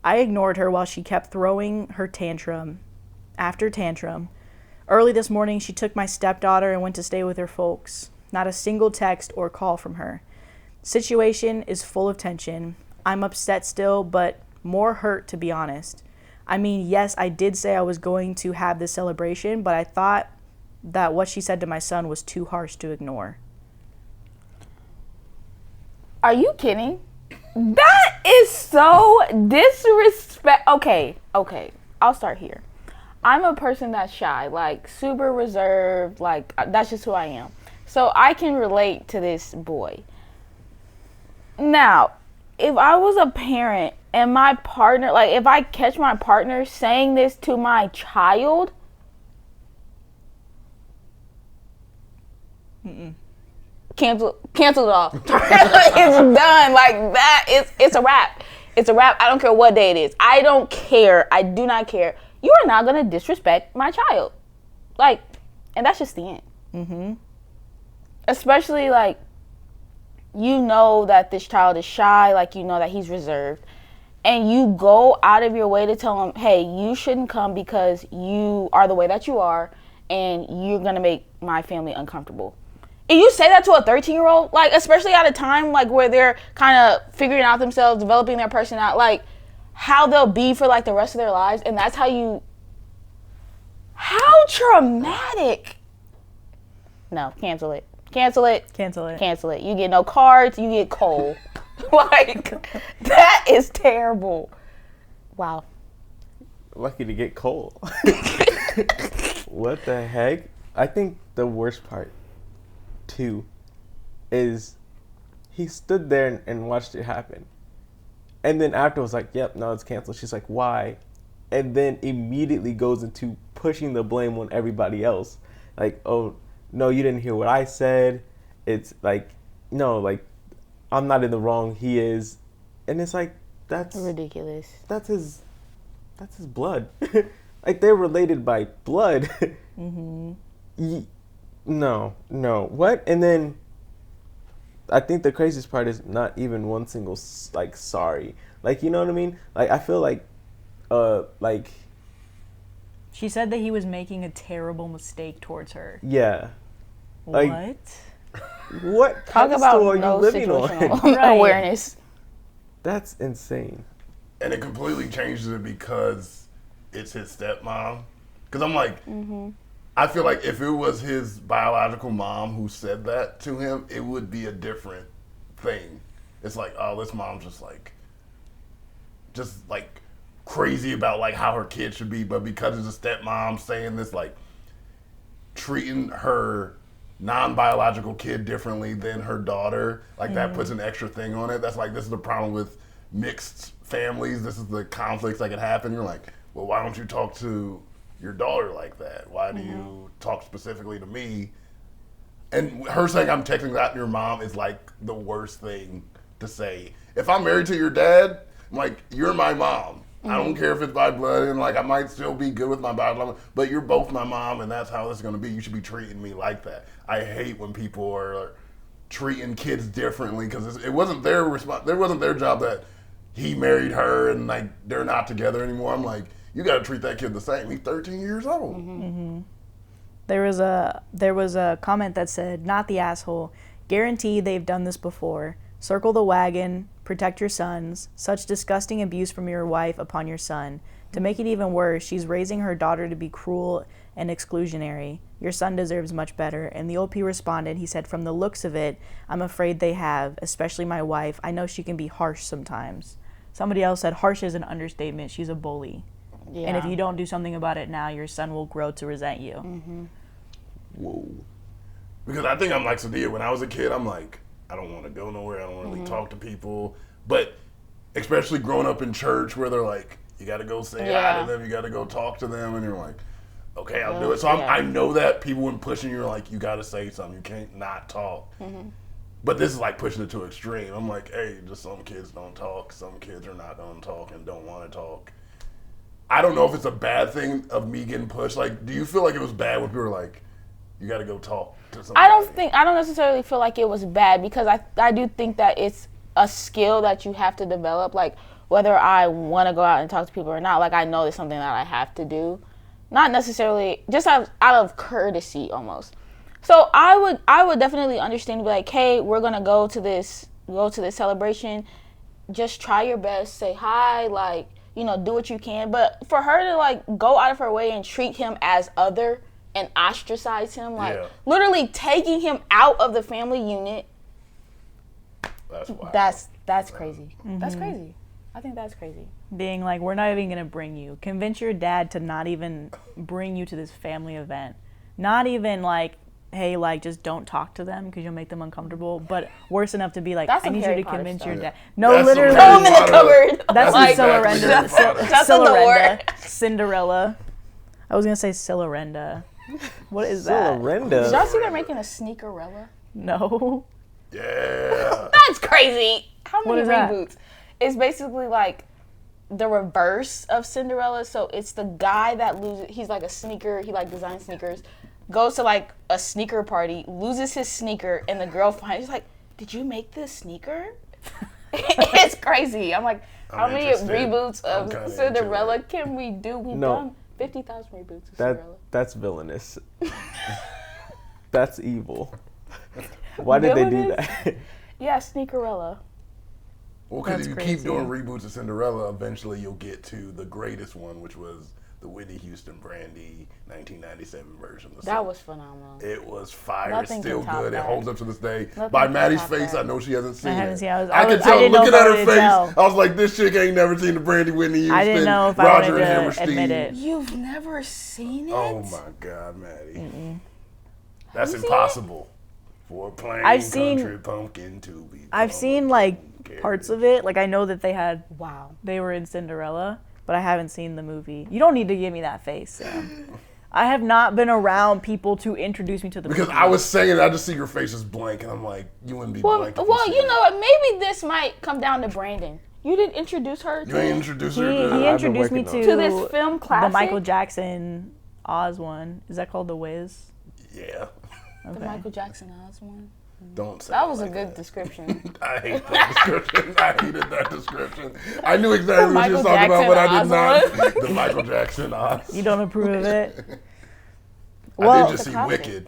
I ignored her while she kept throwing her tantrum after tantrum. Early this morning, she took my stepdaughter and went to stay with her folks. Not a single text or call from her. Situation is full of tension. I'm upset still, but more hurt, to be honest. I mean, yes, I did say I was going to have this celebration, but I thought that what she said to my son was too harsh to ignore. Are you kidding? That is so disrespect. Okay. I'll start here. I'm a person that's shy, like super reserved, like that's just who I am. So I can relate to this boy. Now, if I was a parent and my partner, like if I catch my partner saying this to my child, cancel it off. It's done. Like that. It's a wrap. It's a wrap. I don't care what day it is. I don't care. I do not care. You are not gonna disrespect my child. Like, and that's just the end. Mm-hmm. Especially like, you know that this child is shy. Like, you know that he's reserved, and you go out of your way to tell him, hey, you shouldn't come because you are the way that you are, and you're gonna make my family uncomfortable. And you say that to a 13-year-old, like, especially at a time like where they're kind of figuring out themselves, developing their personality, like how they'll be for like the rest of their lives, and that's how traumatic. No, cancel it. You get no cards, you get coal. Like, that is terrible. Wow. Lucky to get coal. What the heck? I think the worst part too is he stood there and watched it happen, and then after was like, yep, no, it's canceled. She's like, why? And then immediately goes into pushing the blame on everybody else, like, oh no, you didn't hear what I said. It's like, no, like, I'm not in the wrong, he is. And it's like, that's ridiculous. That's his blood. Like, they're related by blood. Mm-hmm. No, what? And then I think the craziest part is not even one single like sorry. Like, you know what I mean? Like, I feel like she said that he was making a terrible mistake towards her. Yeah. Like, what Talk pedestal about are you no living on? Right. Awareness. That's insane. And it completely changes it because it's his stepmom. Because I'm like, I feel like if it was his biological mom who said that to him, it would be a different thing. It's like, oh, this mom's just like crazy about like how her kid should be, but because it's a stepmom saying this, like treating her non-biological kid differently than her daughter, like that puts an extra thing on it. That's like, this is the problem with mixed families. This is the conflicts that can happen. You're like, well, why don't you talk to your daughter like that? Why do you talk specifically to me? And her saying I'm texting that to your mom is like the worst thing to say. If I'm married to your dad, I'm like, you're my mom. I don't care if it's by blood, and like I might still be good with my biological, but you're both my mom, and that's how this is going to be. You should be treating me like that. I hate when people are treating kids differently because it wasn't their it wasn't their job that he married her and like they're not together anymore. I'm like, you got to treat that kid the same. He's 13 years old. There was a comment that said, not the asshole. Guarantee they've done this before. Circle the wagon. Protect your sons. Such disgusting abuse from your wife upon your son. To make it even worse, she's raising her daughter to be cruel and exclusionary. Your son deserves much better. And the OP responded, he said, from the looks of it, I'm afraid they have, especially my wife. I know she can be harsh sometimes. Somebody else said, harsh is an understatement. She's a bully. Yeah. And if you don't do something about it now, your son will grow to resent you. Whoa. Because I think I'm like Sadia. When I was a kid, I'm like, I don't want to go nowhere. I don't really talk to people. But especially growing up in church where they're like, you got to go say hi to them. You got to go talk to them. And you're like, okay, I'll do it. So I know that people when pushing you are like, you got to say something. You can't not talk. But this is like pushing it to extreme. I'm like, hey, just some kids don't talk. Some kids are not going to talk and don't want to talk. I don't know if it's a bad thing of me getting pushed. Like, do you feel like it was bad when people were like, you got to go talk to somebody? I don't necessarily feel like it was bad because I do think that it's a skill that you have to develop. Like, whether I want to go out and talk to people or not, like, I know it's something that I have to do. Not necessarily, just out of courtesy almost. So I would definitely understand, be like, hey, we're going to go to this go to the celebration, just try your best, say hi, like, you know, do what you can. But for her to, like, go out of her way and treat him as other and ostracize him, like, literally taking him out of the family unit, that's crazy. That's crazy. I think that's crazy. Being like, we're not even going to bring you. Convince your dad to not even bring you to this family event. Not even like, hey, like, just don't talk to them because you'll make them uncomfortable. But worse enough to be like, I need you to convince your dad. No, That's literally. Throw him in the cupboard. That's like, Cinderella. Cinderella. I was going to say Cinderella. What is that? Cinderella. Did y'all see they're making a Sneakerella? No. Yeah. That's crazy. How What many is that? reboots? It's basically like the reverse of Cinderella. So it's the guy that loses. He's like a sneaker. He like designs sneakers. Goes to like a sneaker party, loses his sneaker, and the girl finds. She's like, "Did you make this sneaker?" It's crazy. I'm like, how many reboots of Cinderella can we do? We've done 50,000 reboots of Cinderella. That's villainous. That's evil. Why did they do that? Yeah, Sneakerella. Well, because That's if you crazy. keep doing reboots of Cinderella, eventually you'll get to the greatest one, which was the Whitney Houston Brandy 1997 version. That was phenomenal. It was fire. Nothing It's still can top good. that. It holds up to this day. Nothing By can Maddie's top face, that. I know she hasn't seen I haven't it. seen it. I could tell, didn't know looking if at I her wanted to face, tell. I was like, this chick ain't never seen the Brandy Whitney Houston. I didn't know if I Roger wanted and to Hammerstein. admit it. You've never seen it? Oh my God, Maddie. That's Have you seen impossible for a plain I've seen- country pumpkin to be. I've seen like parts of it. Like I know that Wow. they were in Cinderella, but I haven't seen the movie. You don't need to give me that face, Sam. I have not been around people to introduce me to the Because movie. I was saying it, I just see your face is blank, and I'm like, you wouldn't be Well, blank. if well, seen you it. know what? Maybe this might come down to Brandon. You didn't introduce her You ain't introduced her He to. I've been introduced me working on to to this film classic. the Michael Jackson Oz one. Is that called The Wiz? Yeah. The Michael Jackson Oz one. Don't say That it was a like good that. description. I hate that description. I hated that description. I knew exactly what you was Michael talking about, but I did Jackson not. The Michael Jackson Oz. You don't approve of it? I Well, did just it's a see classic. Wicked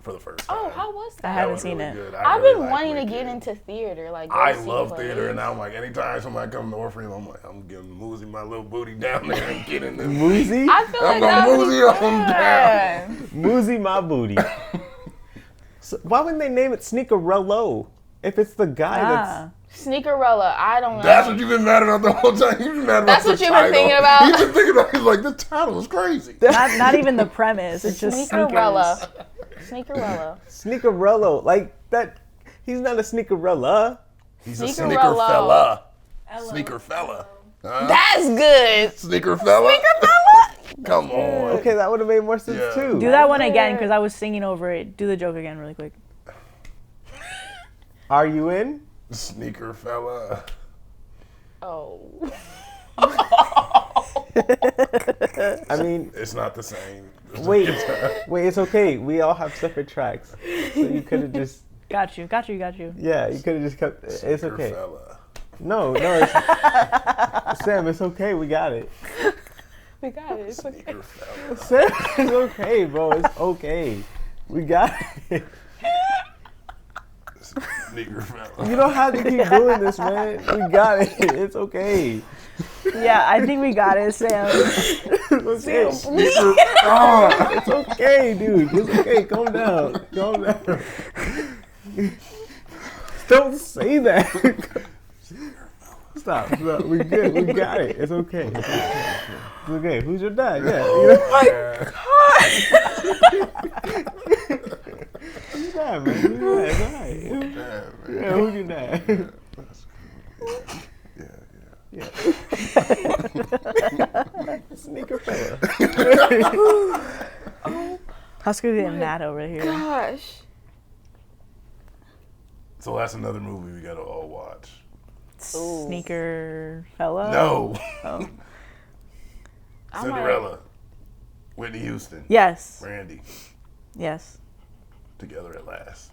for the first time. Oh, how was I that? haven't was seen really it. good. I've really been liked wanting to Wicked. get into theater. Like, go I see love plays. theater, and I'm like, anytime somebody comes to offer him, I'm like, I'm giving Moosey my little booty down there and get in this. Moosey? I feel like I'm that gonna would be mosey on down. fun. Moosey my booty. So why wouldn't they name it Sneakerello? If it's the guy Ah. Sneakerella. I don't know. That's what you've been mad about the whole time. You've been mad about That's the what you've been title. thinking about? You've been thinking about. He's like, the title is crazy. Not even the premise. It's just Sneakerella. sneakers. Sneakerella. that's Sneakerello, like that. He's not a Sneakerella. He's a Sneakerello. sneaker fella. Sneaker fella. Huh? That's good. Sneaker fella. Sneakerella. Come on. Okay, that would have made more sense Yeah. too. Do that one again because I was singing over it. Do the joke again really quick. Are you in? Sneaker fella. Oh. I mean, It's not the same. wait, it's okay. We all have separate tracks, so you could have just, Got you. yeah, you could have just kept. It's Sneaker okay. fella. No, it's, Sam, it's okay. We got it. We got it. It's okay. Sneaker fella. Sam, it's okay, bro. It's okay. We got it. Sneaker fella. You don't have to keep doing this, man. We got it. It's okay. Yeah, I think we got it, Sam. It's okay. Sneaker. Oh. It's okay, dude. It's okay. Calm down. Calm down. Don't say that. Stop. We good. We got it. It's okay. It's okay. It's okay. Who's your dad? Yeah. Who's your dad, man? Who's your dad? It's all right. Yeah, who's your dad? Yeah. Sneaker fella. Husker getting mad over here. Gosh. So that's another movie we gotta all watch. Sneaker fella. No. Oh. Cinderella. Whitney Houston. Yes. Brandy. Yes. Together at last.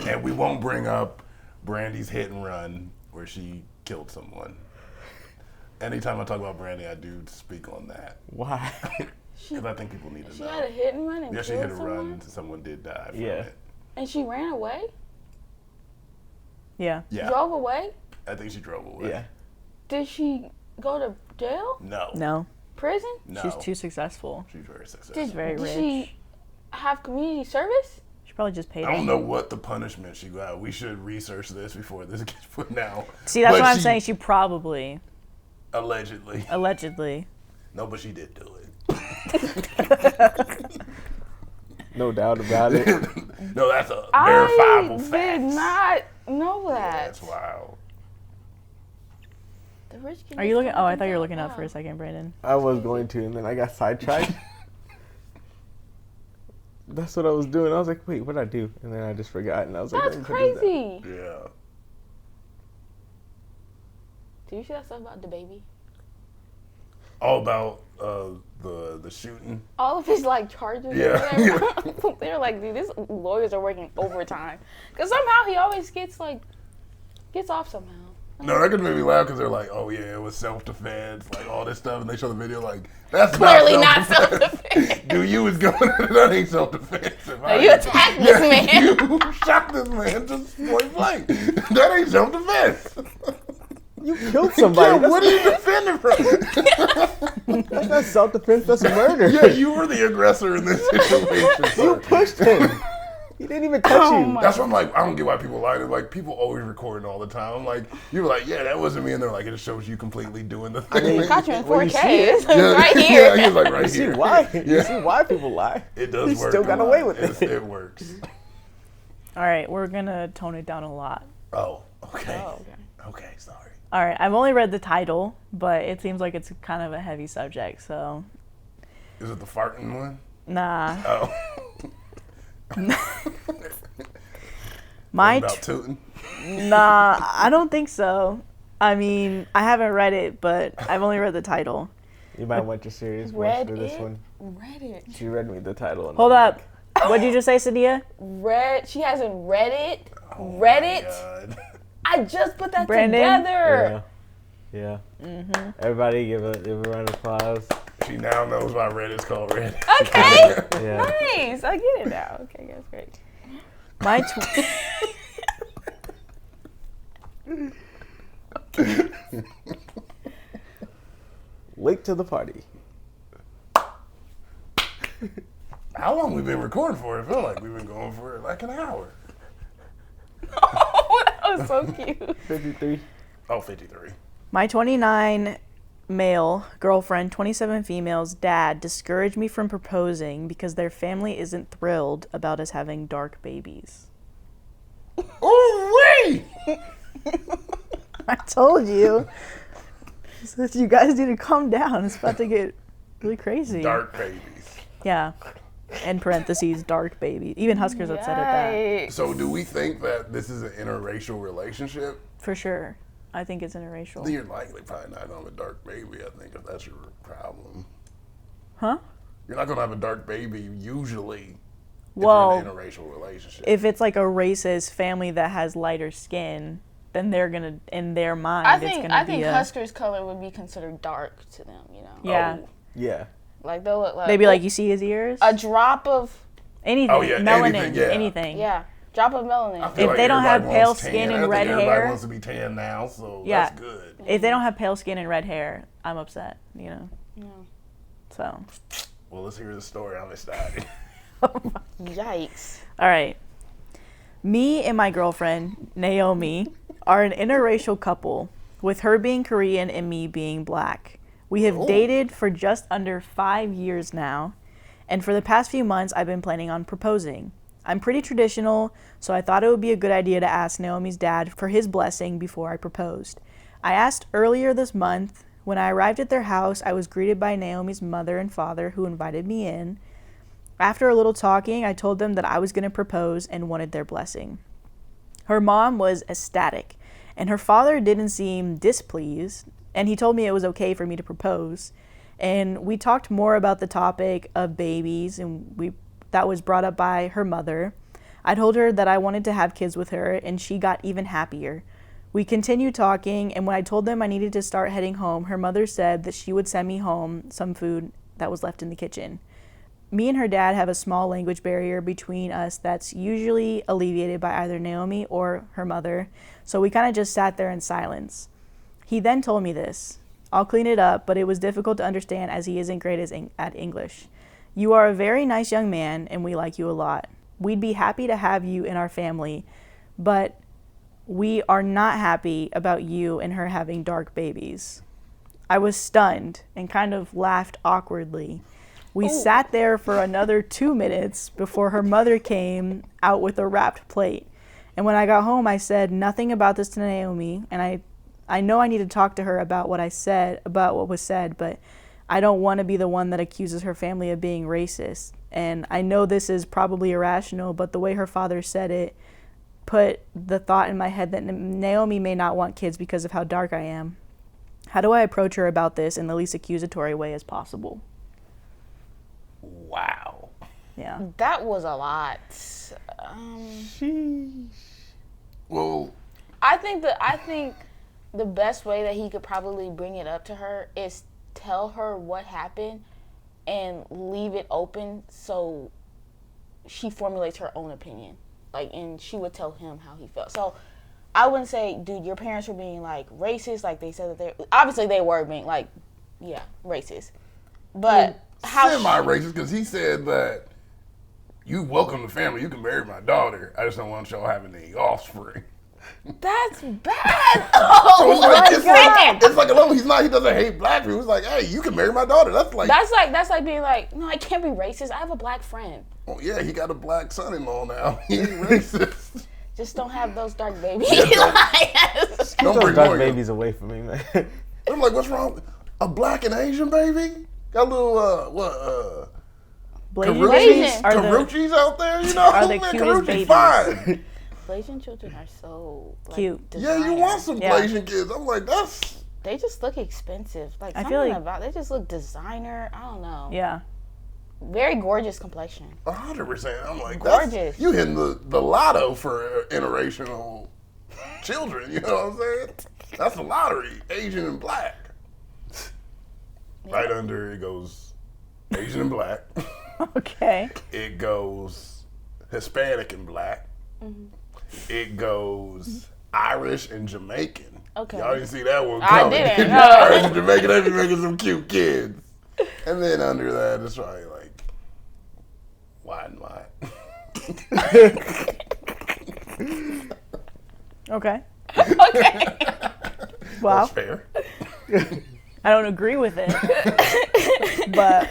And we won't bring up Brandy's hit and run where she killed someone. Anytime I talk about Brandy, I do speak on that. Why? Because I think people need to She know. had a hit and run and Yeah, she killed hit a someone? run. Someone did die from Yeah. it. And she ran away? Yeah. Yeah. Drove away? I think she drove away. Yeah. Did she go to jail? No. No. Prison? No. She's too successful. She's very successful. Did, very did rich. she have community service? She probably just paid I don't him. know what the punishment she got. We should research this before this gets put out. See, that's But what I'm she- saying. She probably, Allegedly. allegedly. No, but she did do it. No doubt about it. No, that's a verifiable I fact. did not know that. That's wild. The rich can Are you just looking? come Oh, up I and thought you were down. looking up Wow. for a second, Brandon. I was going to, and then I got sidetracked. That's what I was doing. I was like, wait, what did I do? And then I just forgot, and I was like, That's let me put this down. crazy. Yeah. Do you see that stuff about the baby? All about the shooting. All of his like charges. Yeah. Or whatever. They're like, dude, these lawyers are working overtime because somehow he always gets off somehow. No, that could make me laugh because they're like, oh yeah, it was self-defense, like all this stuff, and they show the video like, that's Clearly not not self-defense. Dude, you was going, that ain't self-defense. You attacked this man. You shot this man just point blank. That ain't self-defense. You killed somebody. Yeah, what are you defending from? That's not self-defense. That's murder. Yeah, you were the aggressor in this situation. You sir. pushed him. He didn't even touch Oh you. my- That's why I'm like, I don't get why people lie. They're like, people always recording all the time. I'm like, you were like, yeah, that wasn't me. And they're like, it just shows you completely doing the thing. He caught you in Well, you 4K. see it. It's right here. Yeah, he was like right You see here. why? You Yeah. see why people lie. It does He work. still a got lot. away with It's- it. It works. All right, we're gonna tone it down a lot. Oh, okay. Oh, okay. Okay, sorry. All right, I've only read the title, but it seems like it's kind of a heavy subject, so Is it the farting one? nah. Oh. My About tooting? nah, I don't think so. I mean, I haven't read it, but I've only read the title. You might want your serious voice Read for this it? one. Read it. She read me the title. And Hold I'm up. What'd you just say, Sadia? She hasn't read it. Oh Read my it. God. I just put that Brandon? together. Yeah. Yeah. Everybody give a round of applause. She now knows why red is called red. Okay. Yeah. Nice. I get it now. Okay, that's great. My Late to the party. How long we been recording for? I feel like we've been going for like an hour. Oh, that was so cute. 53. Oh, 53. My 29 male girlfriend, 27 females dad discouraged me from proposing because their family isn't thrilled about us having dark babies. Oh, wait! I told you. So you guys need to calm down. It's about to get really crazy. Dark babies. Yeah. In parentheses, dark baby. Even Husker's upset at that. Yikes. So do we think that this is an interracial relationship? For sure. I think it's Then interracial. you're likely probably not gonna have a dark baby, I think, if that's your problem. Huh? You're not gonna have a dark baby usually Well, if you're in an interracial relationship. if it's like a racist family that has lighter skin, then they're gonna, in their mind, I it's think gonna be a... Husker's color would be considered dark to them. You know. Yeah. Oh, Yeah. Like they'll look like. They'd be like, you see his ears? a drop of Anything. Oh, yeah, Melanin. anything, yeah. Anything. yeah, drop of I melanin. feel If they don't have everybody pale wants skin tan. and I think red everybody hair- wants to be tan now, so Yeah. that's good. If they don't have pale skin and red hair, I'm upset, you know? Yeah. So, Well, let's hear the story. I'm excited. Yikes. all right. Me and my girlfriend, Naomi, are an interracial couple, with her being Korean and me being black. We have dated for just under 5 years now, and for the past few months, I've been planning on proposing. I'm pretty traditional, so I thought it would be a good idea to ask Naomi's dad for his blessing before I proposed. I asked earlier this month. When I arrived at their house, I was greeted by Naomi's mother and father, who invited me in. After a little talking, I told them that I was going to propose and wanted their blessing. Her mom was ecstatic, and her father didn't seem displeased, and he told me it was okay for me to propose. And we talked more about the topic of babies, and that was brought up by her mother. I told her that I wanted to have kids with her, and she got even happier. We continued talking, and when I told them I needed to start heading home, her mother said that she would send me home some food that was left in the kitchen. Me and her dad have a small language barrier between us that's usually alleviated by either Naomi or her mother, so we kind of just sat there in silence. He then told me this. I'll clean it up, but it was difficult to understand as he isn't great at English. You are a very nice young man, and we like you a lot. We'd be happy to have you in our family, but we are not happy about you and her having dark babies. I was stunned and kind of laughed awkwardly. We sat there for another 2 minutes before her mother came out with a wrapped plate. And when I got home, I said nothing about this to Naomi, and I know I need to talk to her about what was said, but I don't want to be the one that accuses her family of being racist. And I know this is probably irrational, but the way her father said it put the thought in my head that Naomi may not want kids because of how dark I am. How do I approach her about this in the least accusatory way as possible? Wow. Yeah. That was a lot. Well, I think the best way that he could probably bring it up to her is tell her what happened and leave it open so she formulates her own opinion. Like, and she would tell him how he felt. So I wouldn't say, dude, your parents were being like racist, like they said that obviously they were being like, yeah, racist. But how semi-racist, because he said that you welcome the family, you can marry my daughter. I just don't want y'all having any offspring. That's bad. Oh my God. It's like a level. He doesn't hate black people. He's like, hey, you can marry my daughter. That's like being like, no, I can't be racist. I have a black friend. Oh yeah, he got a black son-in-law now. He ain't racist. Just don't have those dark babies. Yeah, don't Those bring dark more babies away from me, man. I'm like, what's wrong? A black and Asian baby? Got a little Blasians are the Karuchis out there, you know? are the Man, cutest Karuchi's babies. fine. Blasian children are so like, cute. Yeah, you designer. want some Yeah. Blasian kids. I'm like, that's... They just look expensive. Like I something feel like- about they just look designer. I don't know. Yeah. Very gorgeous complexion. 100%. I'm like, Gorgeous. You hitting the lotto for interracial children, you know what I'm saying? That's a lottery, Asian and black. Right under it goes Asian and black. Okay. It goes Hispanic and black. Mm-hmm. It goes Irish and Jamaican. Okay. Y'all didn't see that one I coming. didn't, no. Irish and Jamaican, they be making some cute kids. And then under that, it's probably like, why and why? Okay. Okay. Wow. That's fair. I don't agree with it. But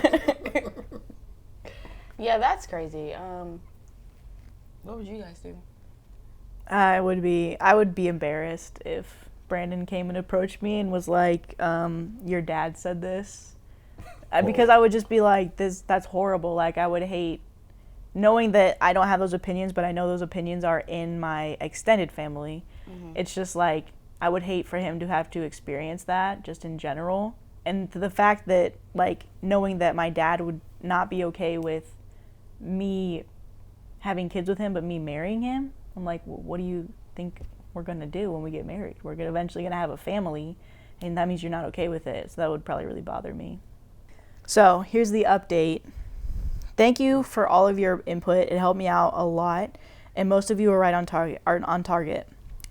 Yeah, that's crazy. What would you guys do? I would be embarrassed if Brandon came and approached me and was like, your dad said this. Because I would just be like, that's horrible. Like, I would hate knowing that I don't have those opinions, but I know those opinions are in my extended family. Mm-hmm. It's just like, I would hate for him to have to experience that just in general. And the fact that, like, knowing that my dad would not be okay with me having kids with him, but me marrying him, I'm like, well, what do you think we're going to do when we get married? We're eventually going to have a family, and that means you're not okay with it. So that would probably really bother me. So here's the update. Thank you for all of your input. It helped me out a lot, and most of you are right on target.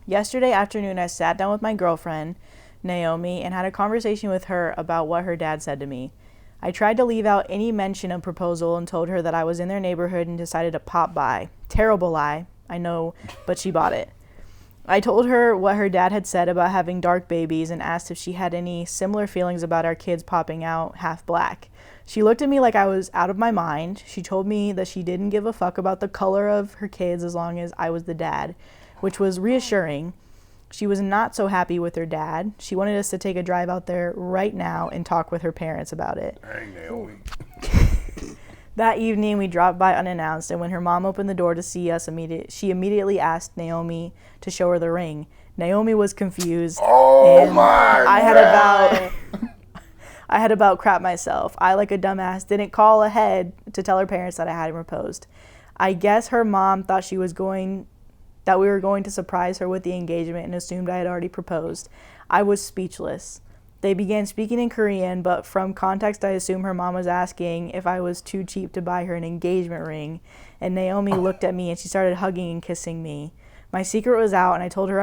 Yesterday afternoon, I sat down with my girlfriend, Naomi, and had a conversation with her about what her dad said to me. I tried to leave out any mention of proposal and told her that I was in their neighborhood and decided to pop by. Terrible lie, I know, but she bought it. I told her what her dad had said about having dark babies and asked if she had any similar feelings about our kids popping out half black. She looked at me like I was out of my mind. She told me that she didn't give a fuck about the color of her kids as long as I was the dad, which was reassuring. She was not so happy with her dad. She wanted us to take a drive out there right now and talk with her parents about it. Dang, Naomi. That evening, we dropped by unannounced, and when her mom opened the door to see us, she immediately asked Naomi to show her the ring. Naomi was confused. Oh my I God. had about crap myself. I, like a dumbass, didn't call ahead to tell her parents that I hadn't proposed. I guess her mom thought that we were going to surprise her with the engagement and assumed I had already proposed. I was speechless. They began speaking in Korean, but from context, I assume her mom was asking if I was too cheap to buy her an engagement ring. And Naomi looked at me and she started hugging and kissing me. My secret was out, and I told her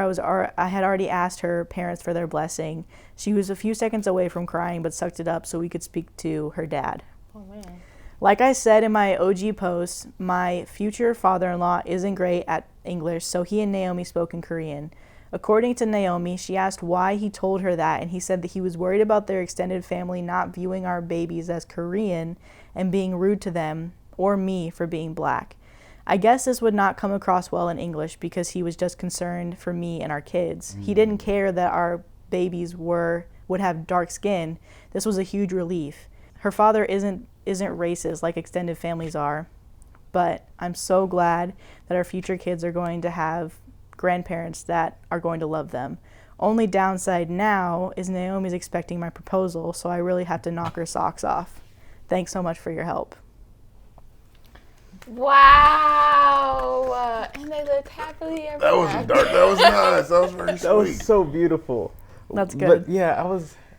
I had already asked her parents for their blessing. She was a few seconds away from crying, but sucked it up so we could speak to her dad. Oh, man. Like I said in my OG post, my future father-in-law isn't great at English, so he and Naomi spoke in Korean. According to Naomi, she asked why he told her that, and he said that he was worried about their extended family not viewing our babies as Korean and being rude to them, or me for being black. I guess this would not come across well in English because he was just concerned for me and our kids. He didn't care that our babies would have dark skin. This was a huge relief. Her father isn't racist like extended families are, but I'm so glad that our future kids are going to have grandparents that are going to love them. Only downside now is Naomi's expecting my proposal, so I really have to knock her socks off. Thanks so much for your help. Wow. And they lived happily ever That was after. dark. That was nice. That was very sweet. That was so beautiful. That's good. But yeah,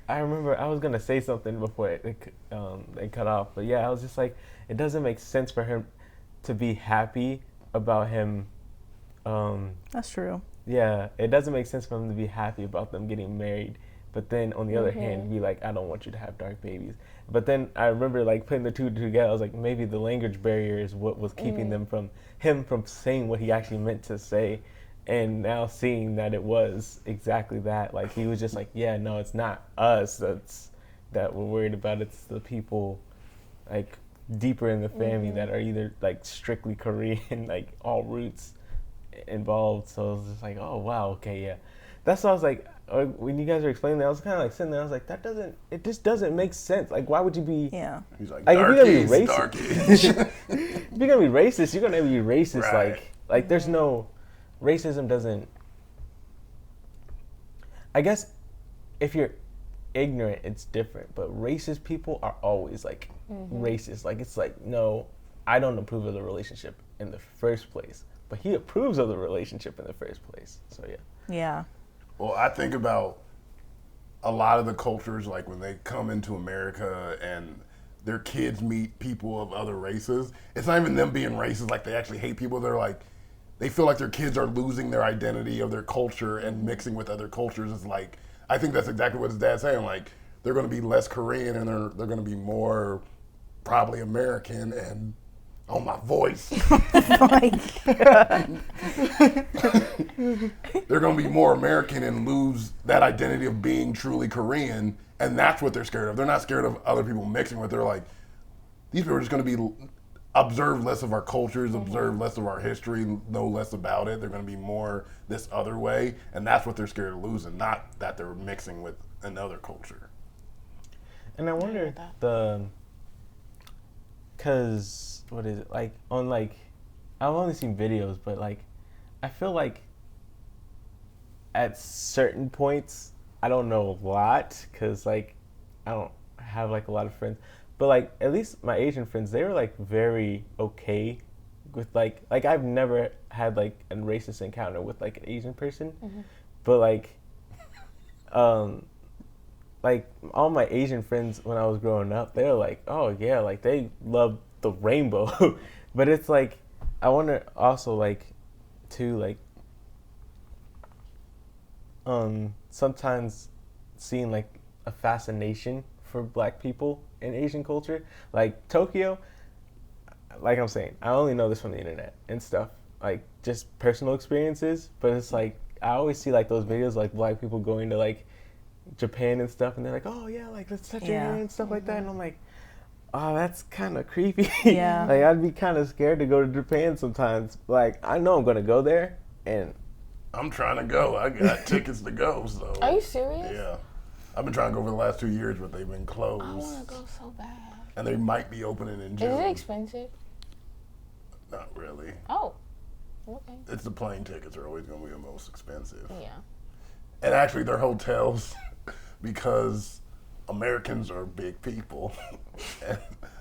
I remember I was gonna say something before it cut off. But yeah, I was just like, it doesn't make sense for him to be happy about him. That's true. Yeah, it doesn't make sense for him to be happy about them getting married. But then on the other hand, be like, I don't want you to have dark babies. But then I remember like putting the two together. I was like, maybe the language barrier is what was keeping them from saying what he actually meant to say. And now seeing that it was exactly that, like he was just like, yeah, no, it's not us that we're worried about. It's the people like deeper in the family that are either like strictly Korean, like all roots involved. So I was just like, oh wow, okay, yeah. That's what I was like, when you guys were explaining that, I was kind of like sitting there, I was like, it just doesn't make sense. Like, why would you be? Yeah. He's like, Like, if you're gonna be darkies, racist, darkies. if you're gonna be racist, you're gonna be racist. Right. Like there's no racism doesn't. I guess if you're ignorant, it's different. But racist people are always like racist. Like it's like, no, I don't approve of the relationship in the first place, but he approves of the relationship in the first place. So yeah. Yeah. Well, I think about a lot of the cultures, like when they come into America and their kids meet people of other races, it's not even them being racist, like they actually hate people. They're like, they feel like their kids are losing their identity of their culture and mixing with other cultures. It's like, I think that's exactly what his dad's saying. Like, they're going to be less Korean and they're going to be more probably American and, oh, my voice. They're going to be more American and lose that identity of being truly Korean, and that's what they're scared of. They're not scared of other people mixing with. They're like, these people are just going to be observe less of our cultures, observe less of our history, know less about it. They're going to be more this other way, and that's what they're scared of losing, not that they're mixing with another culture. And I wonder because what is it like on like I've only seen videos, but like I feel like at certain points I don't know a lot because like I don't have like a lot of friends, but like at least my Asian friends, they were like very okay with like I've never had like a racist encounter with like an Asian person, but like all my Asian friends when I was growing up, they were like, oh yeah, like they love the rainbow. But it's like, I wonder also like, too, like, sometimes seeing like a fascination for black people in Asian culture. Like Tokyo, like I'm saying, I only know this from the internet and stuff, like just personal experiences, but it's like, I always see like those videos like black people going to like Japan and stuff, and they're like, oh yeah, like let's touch your hair and stuff like that, and I'm like, oh, that's kind of creepy. Yeah. Like I'd be kind of scared to go to Japan sometimes. Like I know I'm gonna go there, and I'm trying to go. I got tickets to go. So. Are you serious? Yeah. I've been trying to go for the last 2 years, but they've been closed. I want to go so bad. And they might be opening in June. Is it expensive? Not really. Oh, okay. It's the plane tickets are always going to be the most expensive. Yeah. And actually, their hotels, because Americans are big people, and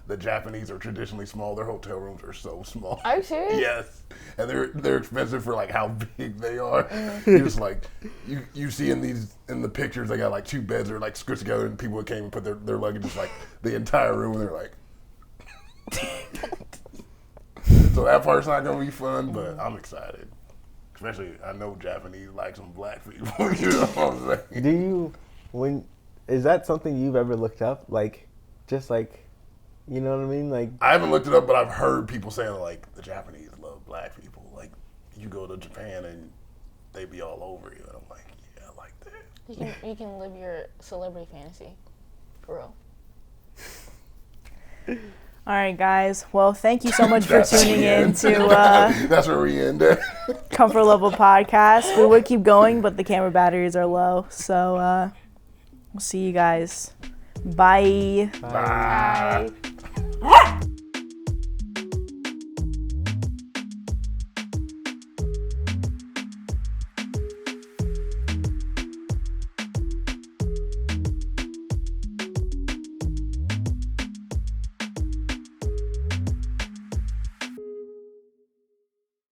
the Japanese are traditionally small. Their hotel rooms are so small. Are you serious? Yes, and they're expensive for like how big they are. You're just like you see in the pictures they got like 2 beds that are like squished together, and people came and put their luggage just like the entire room, and they're like. So that part's not gonna be fun, but I'm excited. Especially, I know Japanese like some black people. You know what I'm saying? Is that something you've ever looked up? Like, just like, you know what I mean? Like, I haven't looked it up, but I've heard people saying like the Japanese love black people. Like, you go to Japan and they be all over you, and I'm like, yeah, I like that. You can live your celebrity fantasy, for real. All right, guys. Well, thank you so much for That's tuning the in end. to That's where we end at. Comfort Level Podcast. We would keep going, but the camera batteries are low. So we'll see you guys. Bye. Bye. Bye.